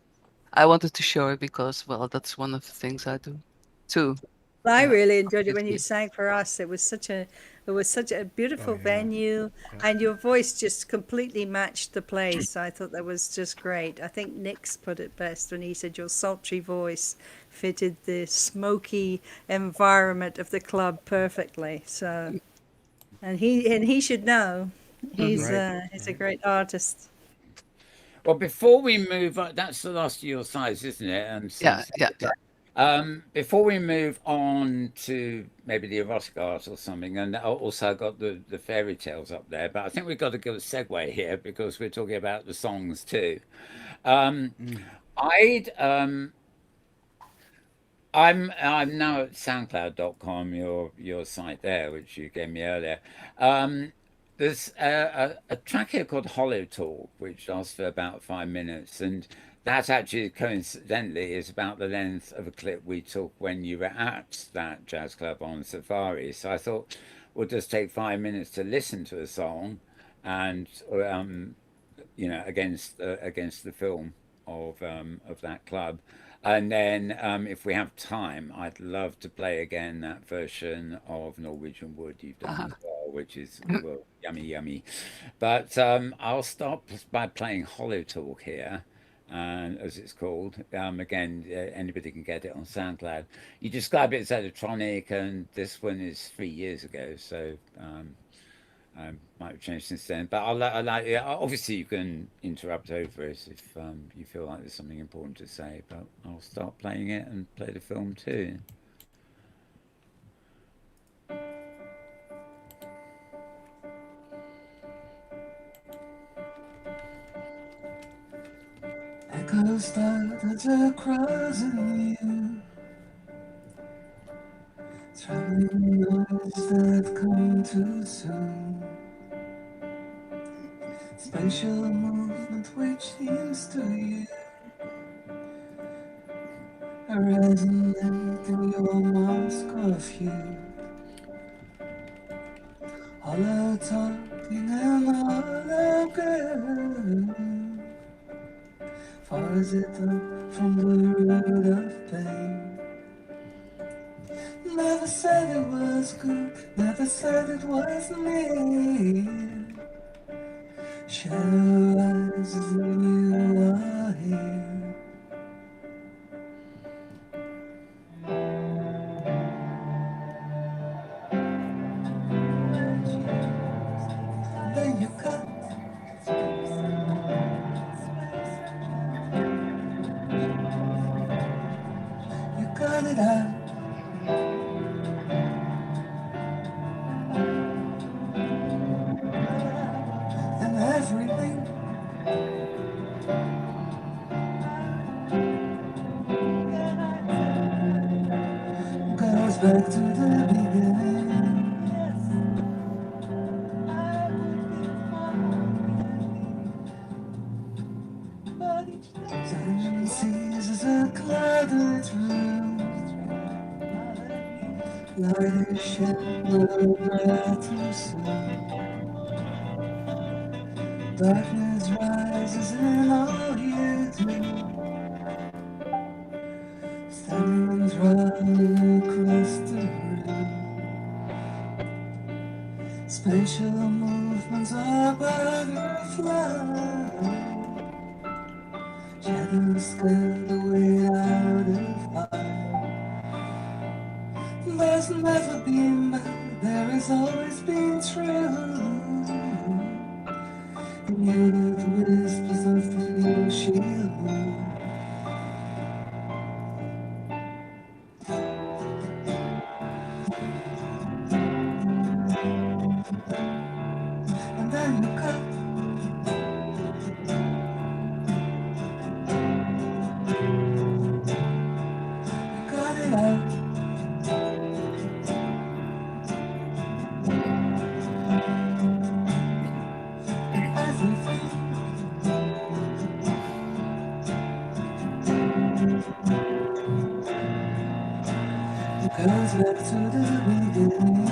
I wanted to show it because, well, that's one of the things I do too. Well, I Yeah. really enjoyed it when you Obviously. sang for us. It was such a Oh beautiful yeah. venue, Yeah. and your voice just completely matched the place. I thought that was just great. I think Nick's put it best when he said your sultry voice fitted the smoky environment of the club perfectly. So, and he should know. Hmm. He's a great artist. Well, before we move on, that's the last of your size, isn't it? And Yeah, yeah, yeah. before we move on to maybe the erotic art or something, and also I got the fairy tales up there, but I think we've got to give a segue here because we're talking about the songs too. Um, Mm. I'd I'm now at soundcloud.com, your site there, which you gave me earlier. Um, there's a track here called Hollow Talk, which lasts for about 5 minutes, and that actually coincidentally is about the length of a clip we took when you were at that jazz club on Safari. So I thought we'll just take 5 minutes to listen to a song, and against the film of that club. And then, if we have time, I'd love to play again that version of Norwegian Wood you've done Uh-huh. as well, which is well, yummy, yummy. But I'll start by playing Hollow Talk here, as it's called. Again, anybody can get it on SoundCloud. You describe it as electronic, and this one is 3 years ago, so might have changed since then. But yeah, obviously, you can interrupt over it if you feel like there's something important to say. But I'll start playing it and play the film too. Echoes start as across in you, traveling noise that come too soon. Spatial movement which seems to horizon lengthen your mask of hue. Hollow talking and hollow good. Far as it up from the road of pain. Never said it was good, never said it was near. Shadow rises when you are here. Then you cut, you cut it out. And everything goes back to the beginning. Time seizes a clouded room, light is shed no breath too soon. Darkness rises in all you do. Standing round across the room. Spatial movements are butterfly. Shadows scare the way out of eye. There's never been bad, there has always been true. And you know the whispers of the ocean. And then you cut, you cut it out. Everything goes back to the beginning.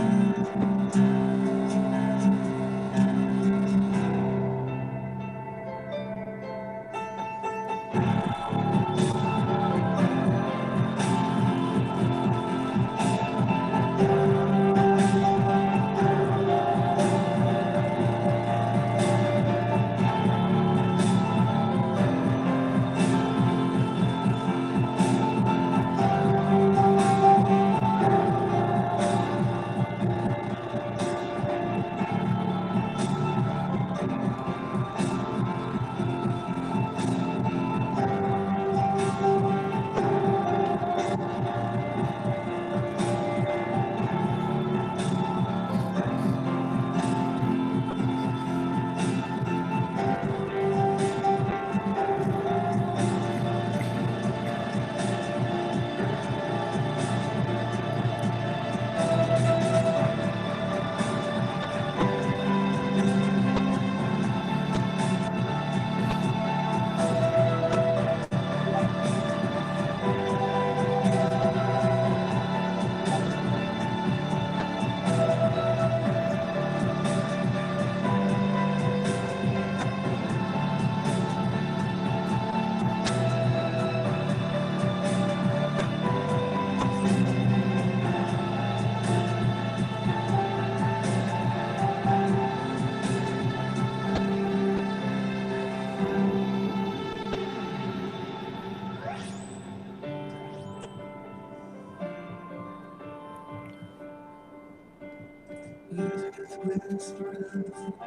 Whispers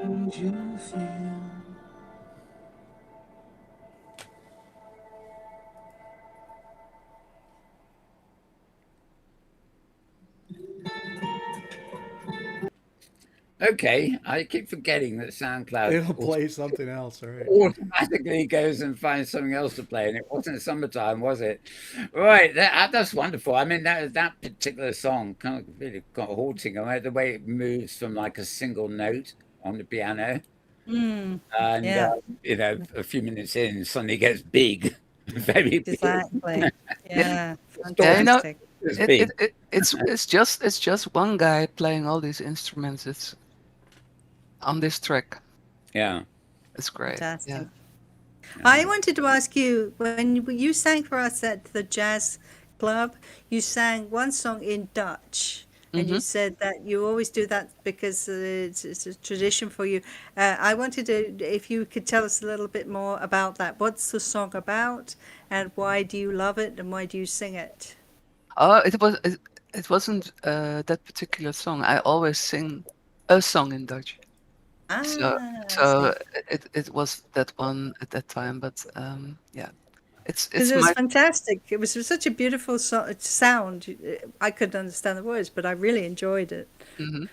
would you feel? Okay, I keep forgetting that SoundCloud It'll play something else, all right? automatically goes and finds something else to play, and it wasn't summertime, was it? Right, that's wonderful. I mean, that particular song kind of really got haunting. I like the way it moves from like a single note on the piano, Mm, and yeah. a few minutes in, suddenly gets big. Very beautiful. Exactly. Yeah, Yeah, you know, fantastic. It's it, big. it, it it's just one guy playing all these instruments. It's on this track. Yeah. It's great. Fantastic. Yeah. I wanted to ask you, when you sang for us at the jazz club, you sang one song in Dutch, and you Mm-hmm. said that you always do that because it's a tradition for you. I wanted to, if you could tell us a little bit more about that. What's the song about, and why do you love it, and why do you sing it? Oh, it wasn't that particular song. I always sing a song in Dutch. So I so see. it was that one at that time, but yeah, Because it's it was my fantastic. It was such a beautiful sound. I couldn't understand the words, but I really enjoyed it. mhm.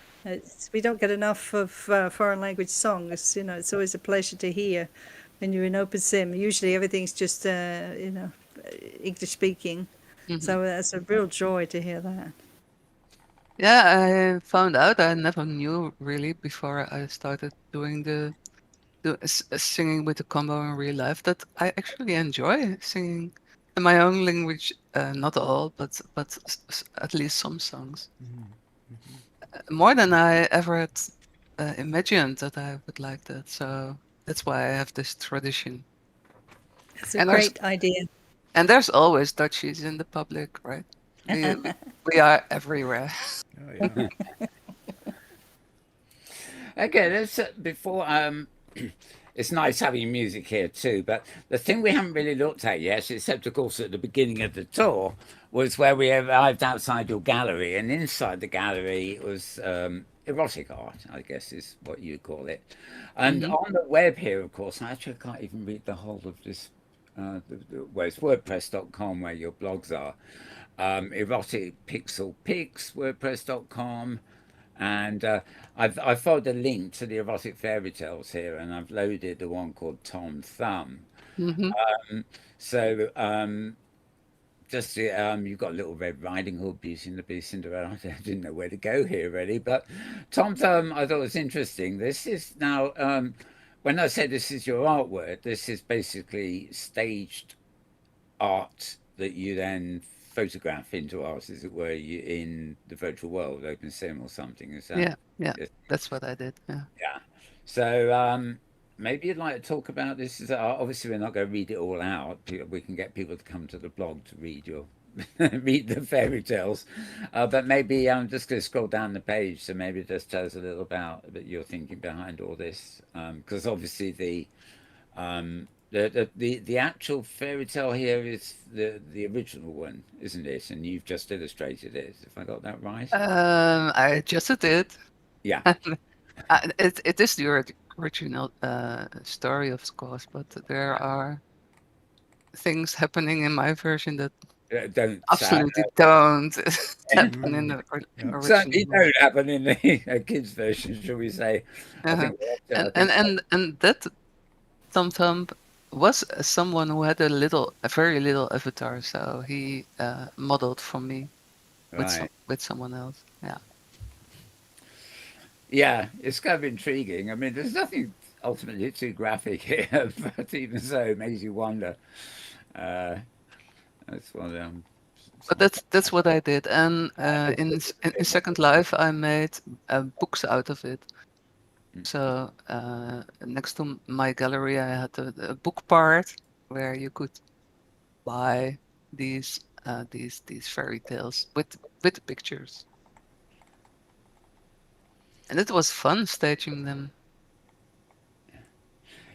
We don't get enough of foreign language songs. You know, it's always a pleasure to hear when you're in opensim. Usually everything's just, English speaking. Mhm. So it's a real joy to hear that. Yeah, I found out I never knew really before I started doing the singing with the combo in real life that I actually enjoy singing in my own language. Not all, but at least some songs. More than I ever had imagined that I would like that. So that's why I have this tradition. It's a And there's great idea. always Dutchies in the public, right? We are everywhere. Oh yeah. Okay, let's before it's nice having music here too, but the thing we haven't really looked at yet, except of course at the beginning of the tour, was where we arrived outside your gallery, and inside the gallery was erotic art, I guess is what you call it. And Hmm. on the web here, of course, I actually can't even read the whole of this. Well, it's WordPress.com where your blogs are. Erotic Pixel Pics, WordPress.com. And I've followed a link to the erotic fairy tales here, and I've loaded the one called Tom Thumb. Hmm. So just you've got Little Red Riding Hood, Beauty and the Beast, Cinderella. I didn't know where to go here really, but Tom Thumb I thought was interesting. This is now when I say this is your artwork, this is basically staged art that you then photograph into art, as it were, in the virtual world, open sim or something. Is that? Yeah, yeah, that's what I did. Yeah. Yeah. So maybe you'd like to talk about this. Obviously, we're not going to read it all out. We can get people to come to the blog to read your read the fairy tales. But maybe I'm just going to scroll down the page. So maybe just tell us a little about your thinking behind all this. Because obviously the actual fairy tale here is the original one, isn't it? And you've just illustrated it. If I got that right? I just did. Yeah. It is the original story, of course, but there are things happening in my version that Don't sound absolutely don't happen in Mm, the yep. original certainly one. don't happen in the kids version, shall we say? I Uh-huh. think we'll have to, And I think that Tom Thumb was someone who had a very little avatar, so he modeled for me right. with someone else. Yeah. Yeah, it's kind of intriguing. I mean, there's nothing ultimately too graphic here, but even so, it makes you wonder. Uh, that's what But that's what I did, and in Second Life I made books out of it. So next to my gallery, I had a book part where you could buy these fairy tales with the pictures, and it was fun staging them.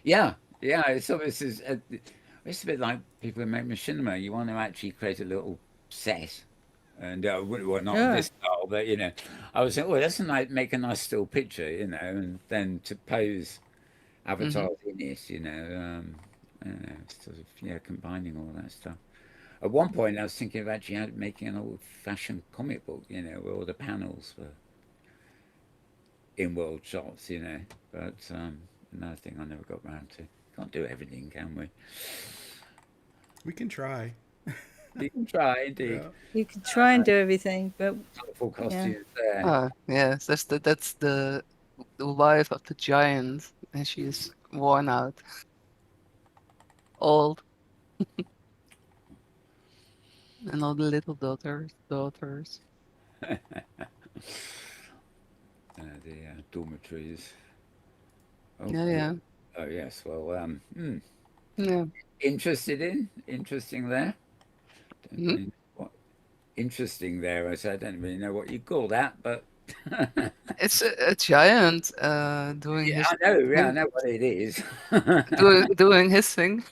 Yeah, yeah. It's a bit like people who make machinima. You want to actually create a little set, and well, not of Sure. this style, but I was saying, oh, that's make a nice still picture, and then to pose Hmm. avatars in it, I don't know, sort of combining all that stuff. At one point, I was thinking of actually making an old-fashioned comic book, where all the panels were in-world shots, but another thing I never got round to. Can't do everything, can we? We can try. You can try, indeed. Yeah. You could try and do everything, but Colorful yeah. costumes there. Oh yes, that's the wife of the giant, and she is worn out, old. and all the little daughters. The dormitories. Oh, Yeah, cool. yeah, Oh, yes. Well, yeah. interesting there. Don't Mhm. really know what interesting there. I said I don't really know what you call that, but It's a giant doing yeah, his I know. Yeah, I thing, know what it is. doing his thing.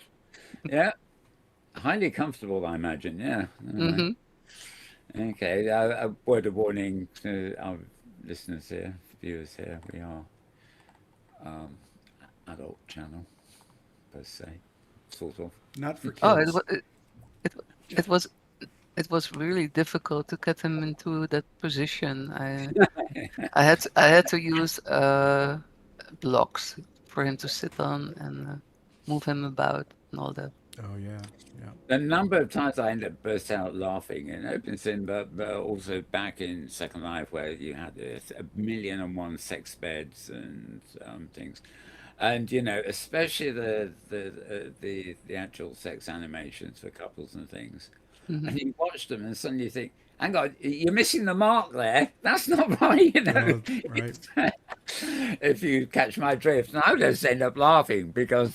Yeah, highly comfortable, I imagine. Yeah. All right. Hmm. Okay. A word of warning to our listeners here, viewers here. We are um, adult channel per se, sort of. Not for Oh, kids. it it was it was really difficult to get him into that position. I had to use blocks for him to sit on and move him about and all that. Oh yeah, yeah. The number of times I ended up burst out laughing in opensim, but also back in Second Life where you had this, a million and one sex beds and things, and especially the actual sex animations for couples and things, Hmm. and you watch them and suddenly you think, hang on, you're missing the mark there. That's not right, Oh right. if you catch my drift. And I would just end up laughing because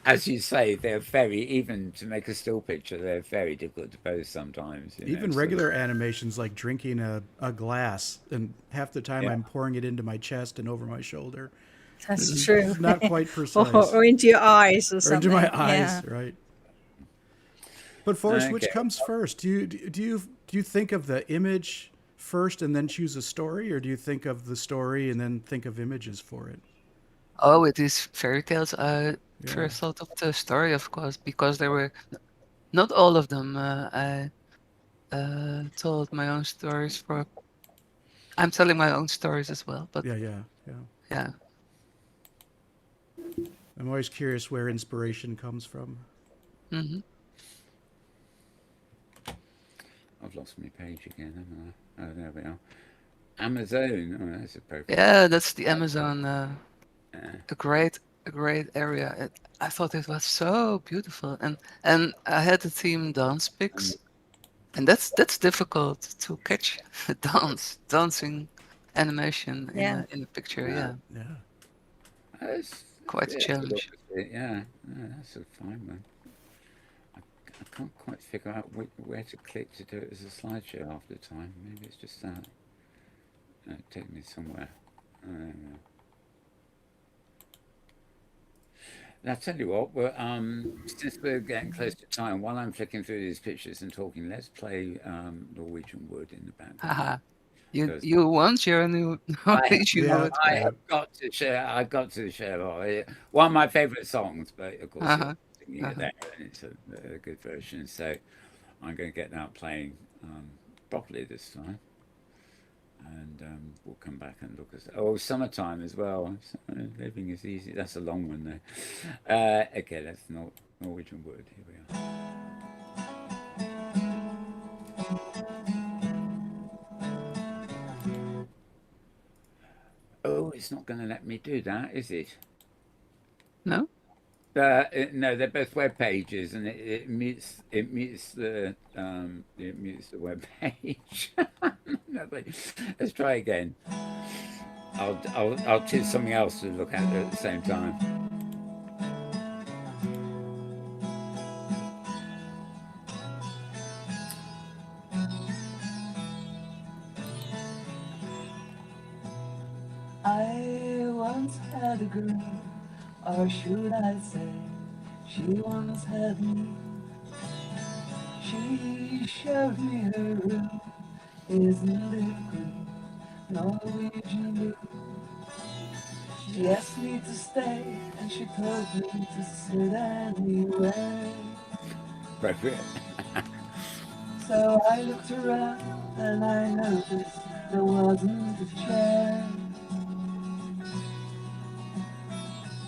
as you say, they're very, even to make a still picture, they're very difficult to pose sometimes, Even sort of. regular animations like drinking a glass, and half the time Yeah. I'm pouring it into my chest and over my shoulder. That's It's true. not quite or, precise. or into your eyes or Or into my something. Yeah. eyes, right? But Forrest, which Okay. comes first? Do you think of the image first and then choose a story, or do you think of the story and then think of images for it? Oh, with these fairy tales, I Yeah. first thought of the story, of course, because there were not all of them. I told my own stories for. I'm telling my own stories as well, but Yeah, yeah, yeah. yeah. I'm always curious where inspiration comes from. Hmm. I've lost my page again, haven't I? Oh, there we are. Amazon. Oh, that's appropriate. Yeah, that's the Amazon. Uh, A great, a great area. I thought it was so beautiful, and I had the theme dance um, pics, and that's difficult to catch a dancing animation Yeah. in a picture. uh, Yeah, Yeah. quite a yeah, challenge. yeah, no, that's a fine one. I can't quite figure out where to click to do it as a slideshow half the time. Maybe it's just that. Take me somewhere. Uh, Now, I'll tell you what, since we're getting close to time, while I'm flicking through these pictures and talking, let's play Norwegian Wood in the background. Haha. You Because you want your new I, Norwegian Yeah. wood. I Yeah. have got to share, one of my favorite songs, but of course you're Uh-huh. singing it Uh-huh. there, and it's a good version. So I'm going to get that playing properly this time. And we'll come back and look at summertime as well. Living is easy. That's a long one though. Okay, that's not Norwegian Wood. Here we are. Oh, it's not going to let me do that, is it? No? No, they're both web pages, and it mutes the web page. No, let's try again. I'll choose something else to look at the same time. I once had a girl, or should I say, she once had me. She showed me her room, isn't it good? Norwegian blue. She asked me to stay, and she told me to sit anyway. Appropriate. So I looked around, and I noticed there wasn't a chair.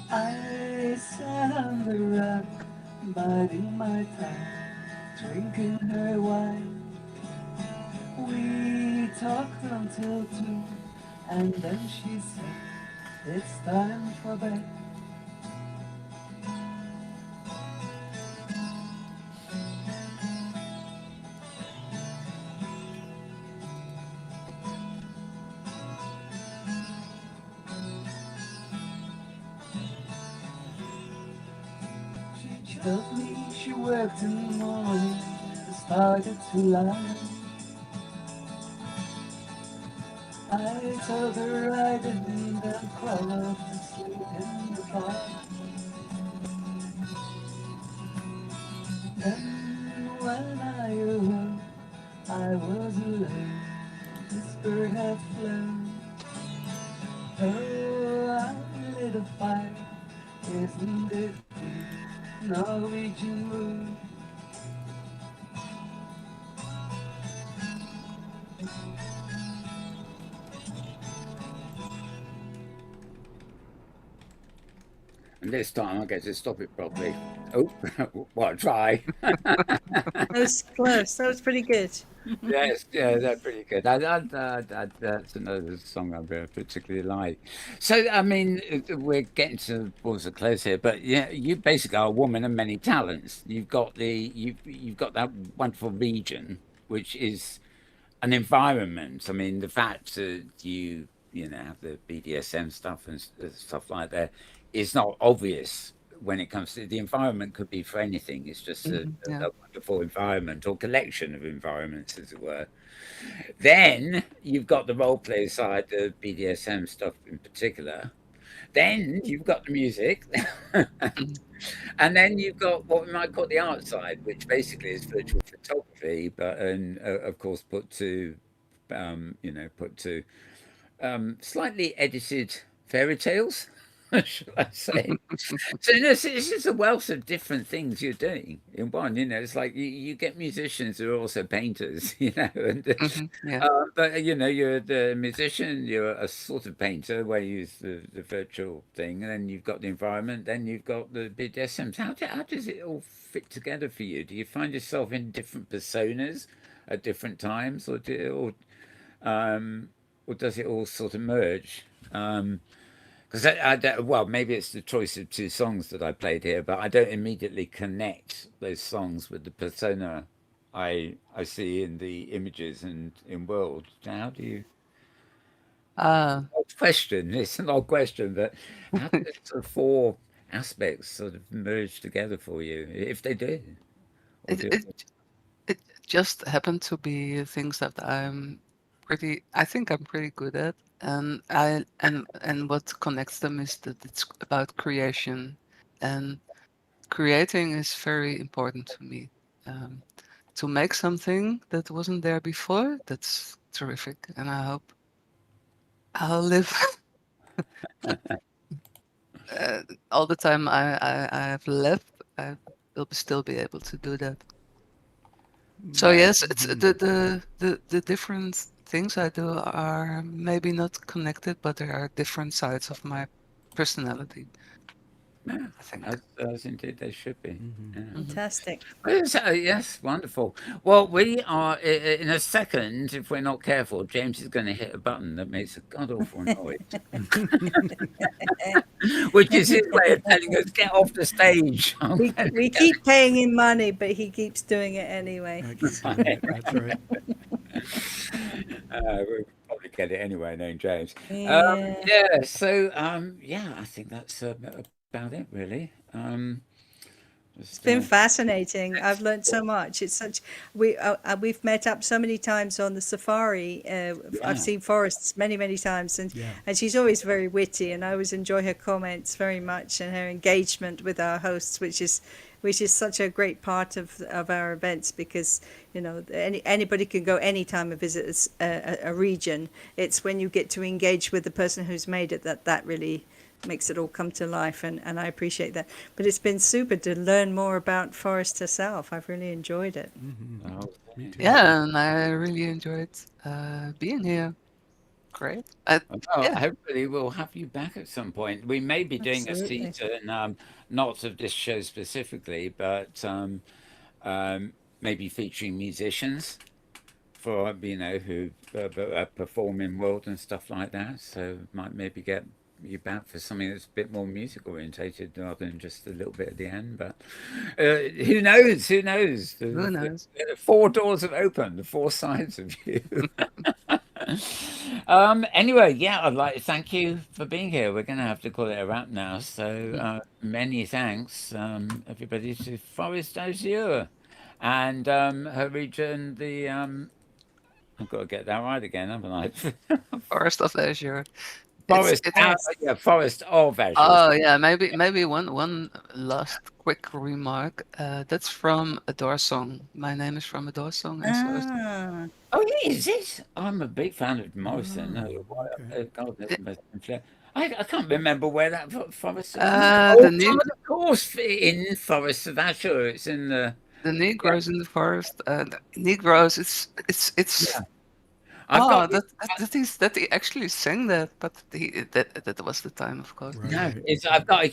I sat on the rock, biding my time, drinking her wine. We talked until 2, and then she said, it's time for bed. She told me she worked in the morning and started to lie. I told her I didn't and crawl off to sleep in the car. Then when I awoke, I was alone. This bird had flown. Oh, I lit a fire. Isn't it the Norwegian wood? And this time I get to stop it properly. Oh, well, try. That was close. That was pretty good. Yes, yeah, they're pretty good. That's another song I particularly like. So, I mean, we're getting towards the close here, but yeah, you basically are a woman of many talents. You've got that wonderful region, which is an environment. I mean, the fact that you know have the BDSM stuff and stuff like that is not obvious when it comes to the environment. Could be for anything. It's just Yeah. a wonderful environment or collection of environments, as it were. Then you've got the role play side, the BDSM stuff in particular. Then you've got the music. Mhm. And then you've got what we might call the art side, which basically is virtual photography, but and of course put to slightly edited fairy tales, shall I say? So this is a wealth of different things you're doing in one. You know, it's like you get musicians who are also painters. You know, and Yeah. but you know, you're the musician, you're a sort of painter where you use the virtual thing, and then you've got the environment, then you've got the BDSMs. How does it all fit together for you? Do you find yourself in different personas at different times, or does it all sort of merge? Because well, maybe it's the choice of two songs that I played here, but I don't immediately connect those songs with the persona I see in the images and in world. How do you? Uh, Odd question. It's an odd question, but how do those sort of four aspects sort of merge together for you, if they do? Or it do it it just happened to be things that I think I'm pretty good at, and what connects them is that it's about creation, and creating is very important to me. Um, to make something that wasn't there before, that's terrific, and I hope I'll live all the time I have left. I will still be able to do that. So uh, yes, it's the different things I do are maybe not connected, but there are different sides of my personality, yeah, I think. as indeed they should be. Yeah. Fantastic. Yes, yes, wonderful. Well, we are in a second. If we're not careful, James is going to hit a button that makes a god awful noise, which is his way of telling us get off the stage. We keep paying him money, but he keeps doing it anyway. That's right. We'll probably get it anyway, knowing James. Yeah. Yeah. So yeah, I think that's about it, really. It's Just been fascinating. I've learned so much. It's such we've met up so many times on the safari. I've yeah. seen Forests many times, Yeah. and she's always very witty, and I always enjoy her comments very much and her engagement with our hosts, which is such a great part of our events because you know anybody can go anytime and visit a region. It's when you get to engage with the person who's made it that really makes it all come to life, and I appreciate that. But it's been super to learn more about Forest herself. I've really enjoyed it. Oh, Me too. Yeah, and I really enjoyed being here. Great. well, Yeah, hopefully we'll have you back at some point. We may be doing a Absolutely. season, not of this show specifically, but maybe featuring musicians for who perform in world and stuff like that. So might maybe get you back for something that's a bit more music orientated rather than just a little bit at the end. But who knows? Who knows? who knows? The four doors have opened, the four sides of you. Anyway, yeah, I'd like to thank you for being here. We're going to have to call it a wrap now. So many thanks, everybody, to Forest Azure and her region, the I've got to get that right again, haven't I? Forest of Azure. Forest, It Yes. yeah, Forest of Azure. Oh yeah, maybe one last quick remark. That's from a Door song. My name is from a Door song, and so is Ah. Oh, yeah, is it? I'm a big fan of Morrison. No, Oh, okay. God, that's the the best influence. I can't remember where that Forest is. Oh, the ne God, of course, in Forest of Azure. It's in the. the Yeah, Negroes in the forest. The Negroes. It's yeah. I've got. that he actually sang that, but that was the time, of course. No, Right. it's I've got a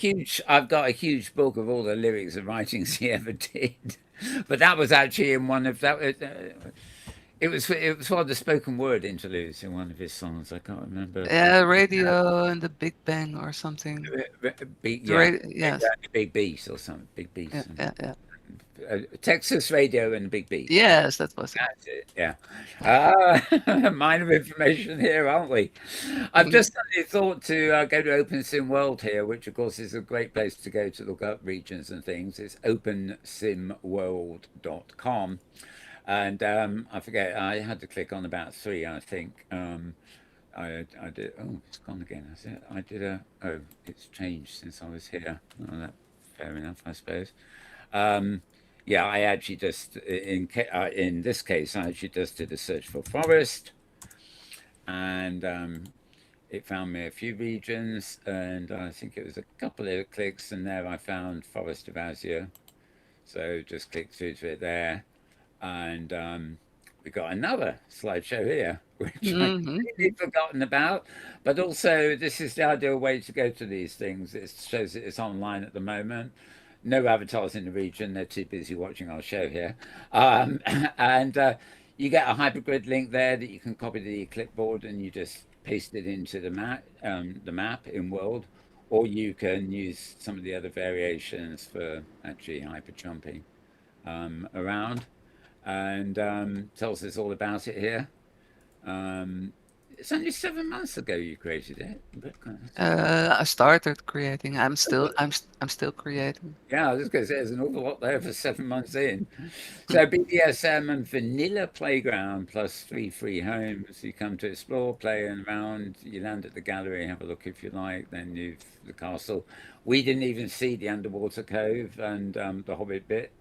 huge book of all the lyrics and writings he ever did, but that was actually in one of that. It was for the spoken word interludes in one of his songs. I can't remember. Yeah, radio and the Big Bang or something. The Yeah, radio, yes, Big Beast or something. Big yeah, Beast. yeah, yeah. Texas Radio and Big Beast. Yes, that was it. That's it. Yeah. Minor information here, aren't we? I've just suddenly thought to go to opensim World here, which of course is a great place to go to look up regions and things. It's opensimworld.com. And I forget, I had to click on about three, I think. I did. Oh, it's gone again. That's it. I did a. Oh, it's changed since I was here. Oh, that, fair enough, I suppose. Um, yeah, I actually just in this case, I actually just did a search for forest, and it found me a few regions, and I think it was a couple of clicks, and there I found Forest of Azure. So just click through to it there, and we got another slideshow here, which I Hmm. completely forgotten about. But also, this is the ideal way to go to these things. It shows that it's online at the moment. No avatars in the region. They're too busy watching our show here. And you get a hypergrid link there that you can copy to the clipboard and you just paste it into the map in World. Or you can use some of the other variations for actually hyper jumping around, and tells us all about it here. Um, it's only 7 months ago you created it. I started creating. I'm still creating. Yeah, I was going to say there's an awful lot there for 7 months in. So BDSM and vanilla playground plus 3 free homes. You come to explore, play and around. You land at the gallery, have a look if you like. Then you the castle. We didn't even see the underwater cove and the Hobbit bit,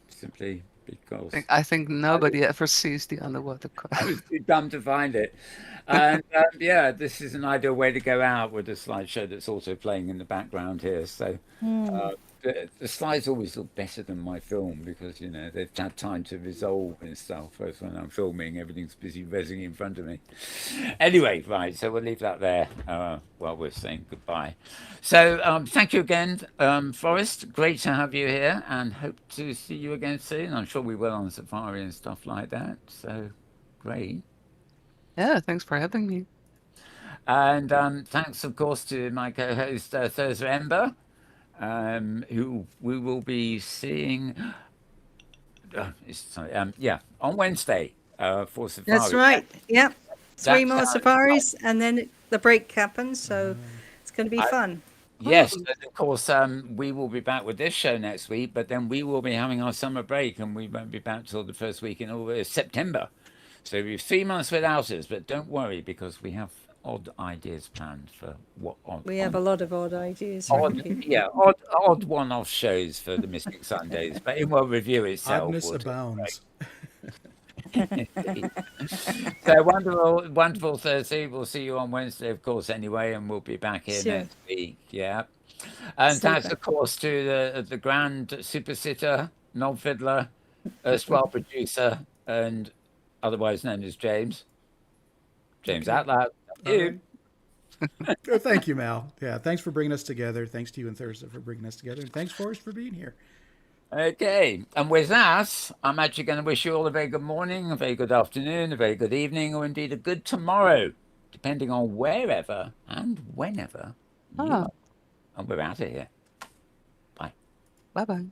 simply because I think nobody ever sees the underwater I cove. was too dumb to find it. And yeah, this is an ideal way to go out with a slideshow that's also playing in the background here. So the slides always look better than my film because you know they've had time to resolve and stuff. Whereas when I'm filming, everything's busy rezzing in front of me. Anyway, right, so we'll leave that there while we're saying goodbye. So thank you again, Forrest. Great to have you here, and hope to see you again soon. I'm sure we will on safari and stuff like that. So great. Yeah, thanks for having me. And thanks, of course, to my co-host Thursday Ember, who we will be seeing. Sorry, yeah, on Wednesday for That's Safari. right. Yep. Three That more sounds safaris, and then the break happens. So it's going to be fun. yes, and of course, we will be back with this show next week, but then we will be having our summer break, and we won't be back till the first week in August, September. So we've 3 months without us, but don't worry because we have odd ideas planned for what We have a lot of odd ideas. odd, Ricky. yeah, odd one-off shows for the Mystic Sundays. But Inworld Review itself Oddness will do abounds. great. So wonderful, wonderful Thursday. We'll see you on Wednesday, of course, anyway, and we'll be back here Sure. next week. Yeah. And thanks, Super. of course, to the grand super sitter, knob fiddler, erstwhile producer, and otherwise known as James Okay. Atloud. All You. right. Thank you, Mal. Yeah, thanks for bringing us together. Thanks to you and Thursday for bringing us together. And thanks, Forrest, for being here. Okay, and with that, I'm actually going to wish you all a very good morning, a very good afternoon, a very good evening, or indeed a good tomorrow, depending on wherever and whenever you Ah, are. And we're out of here. Bye. bye bye.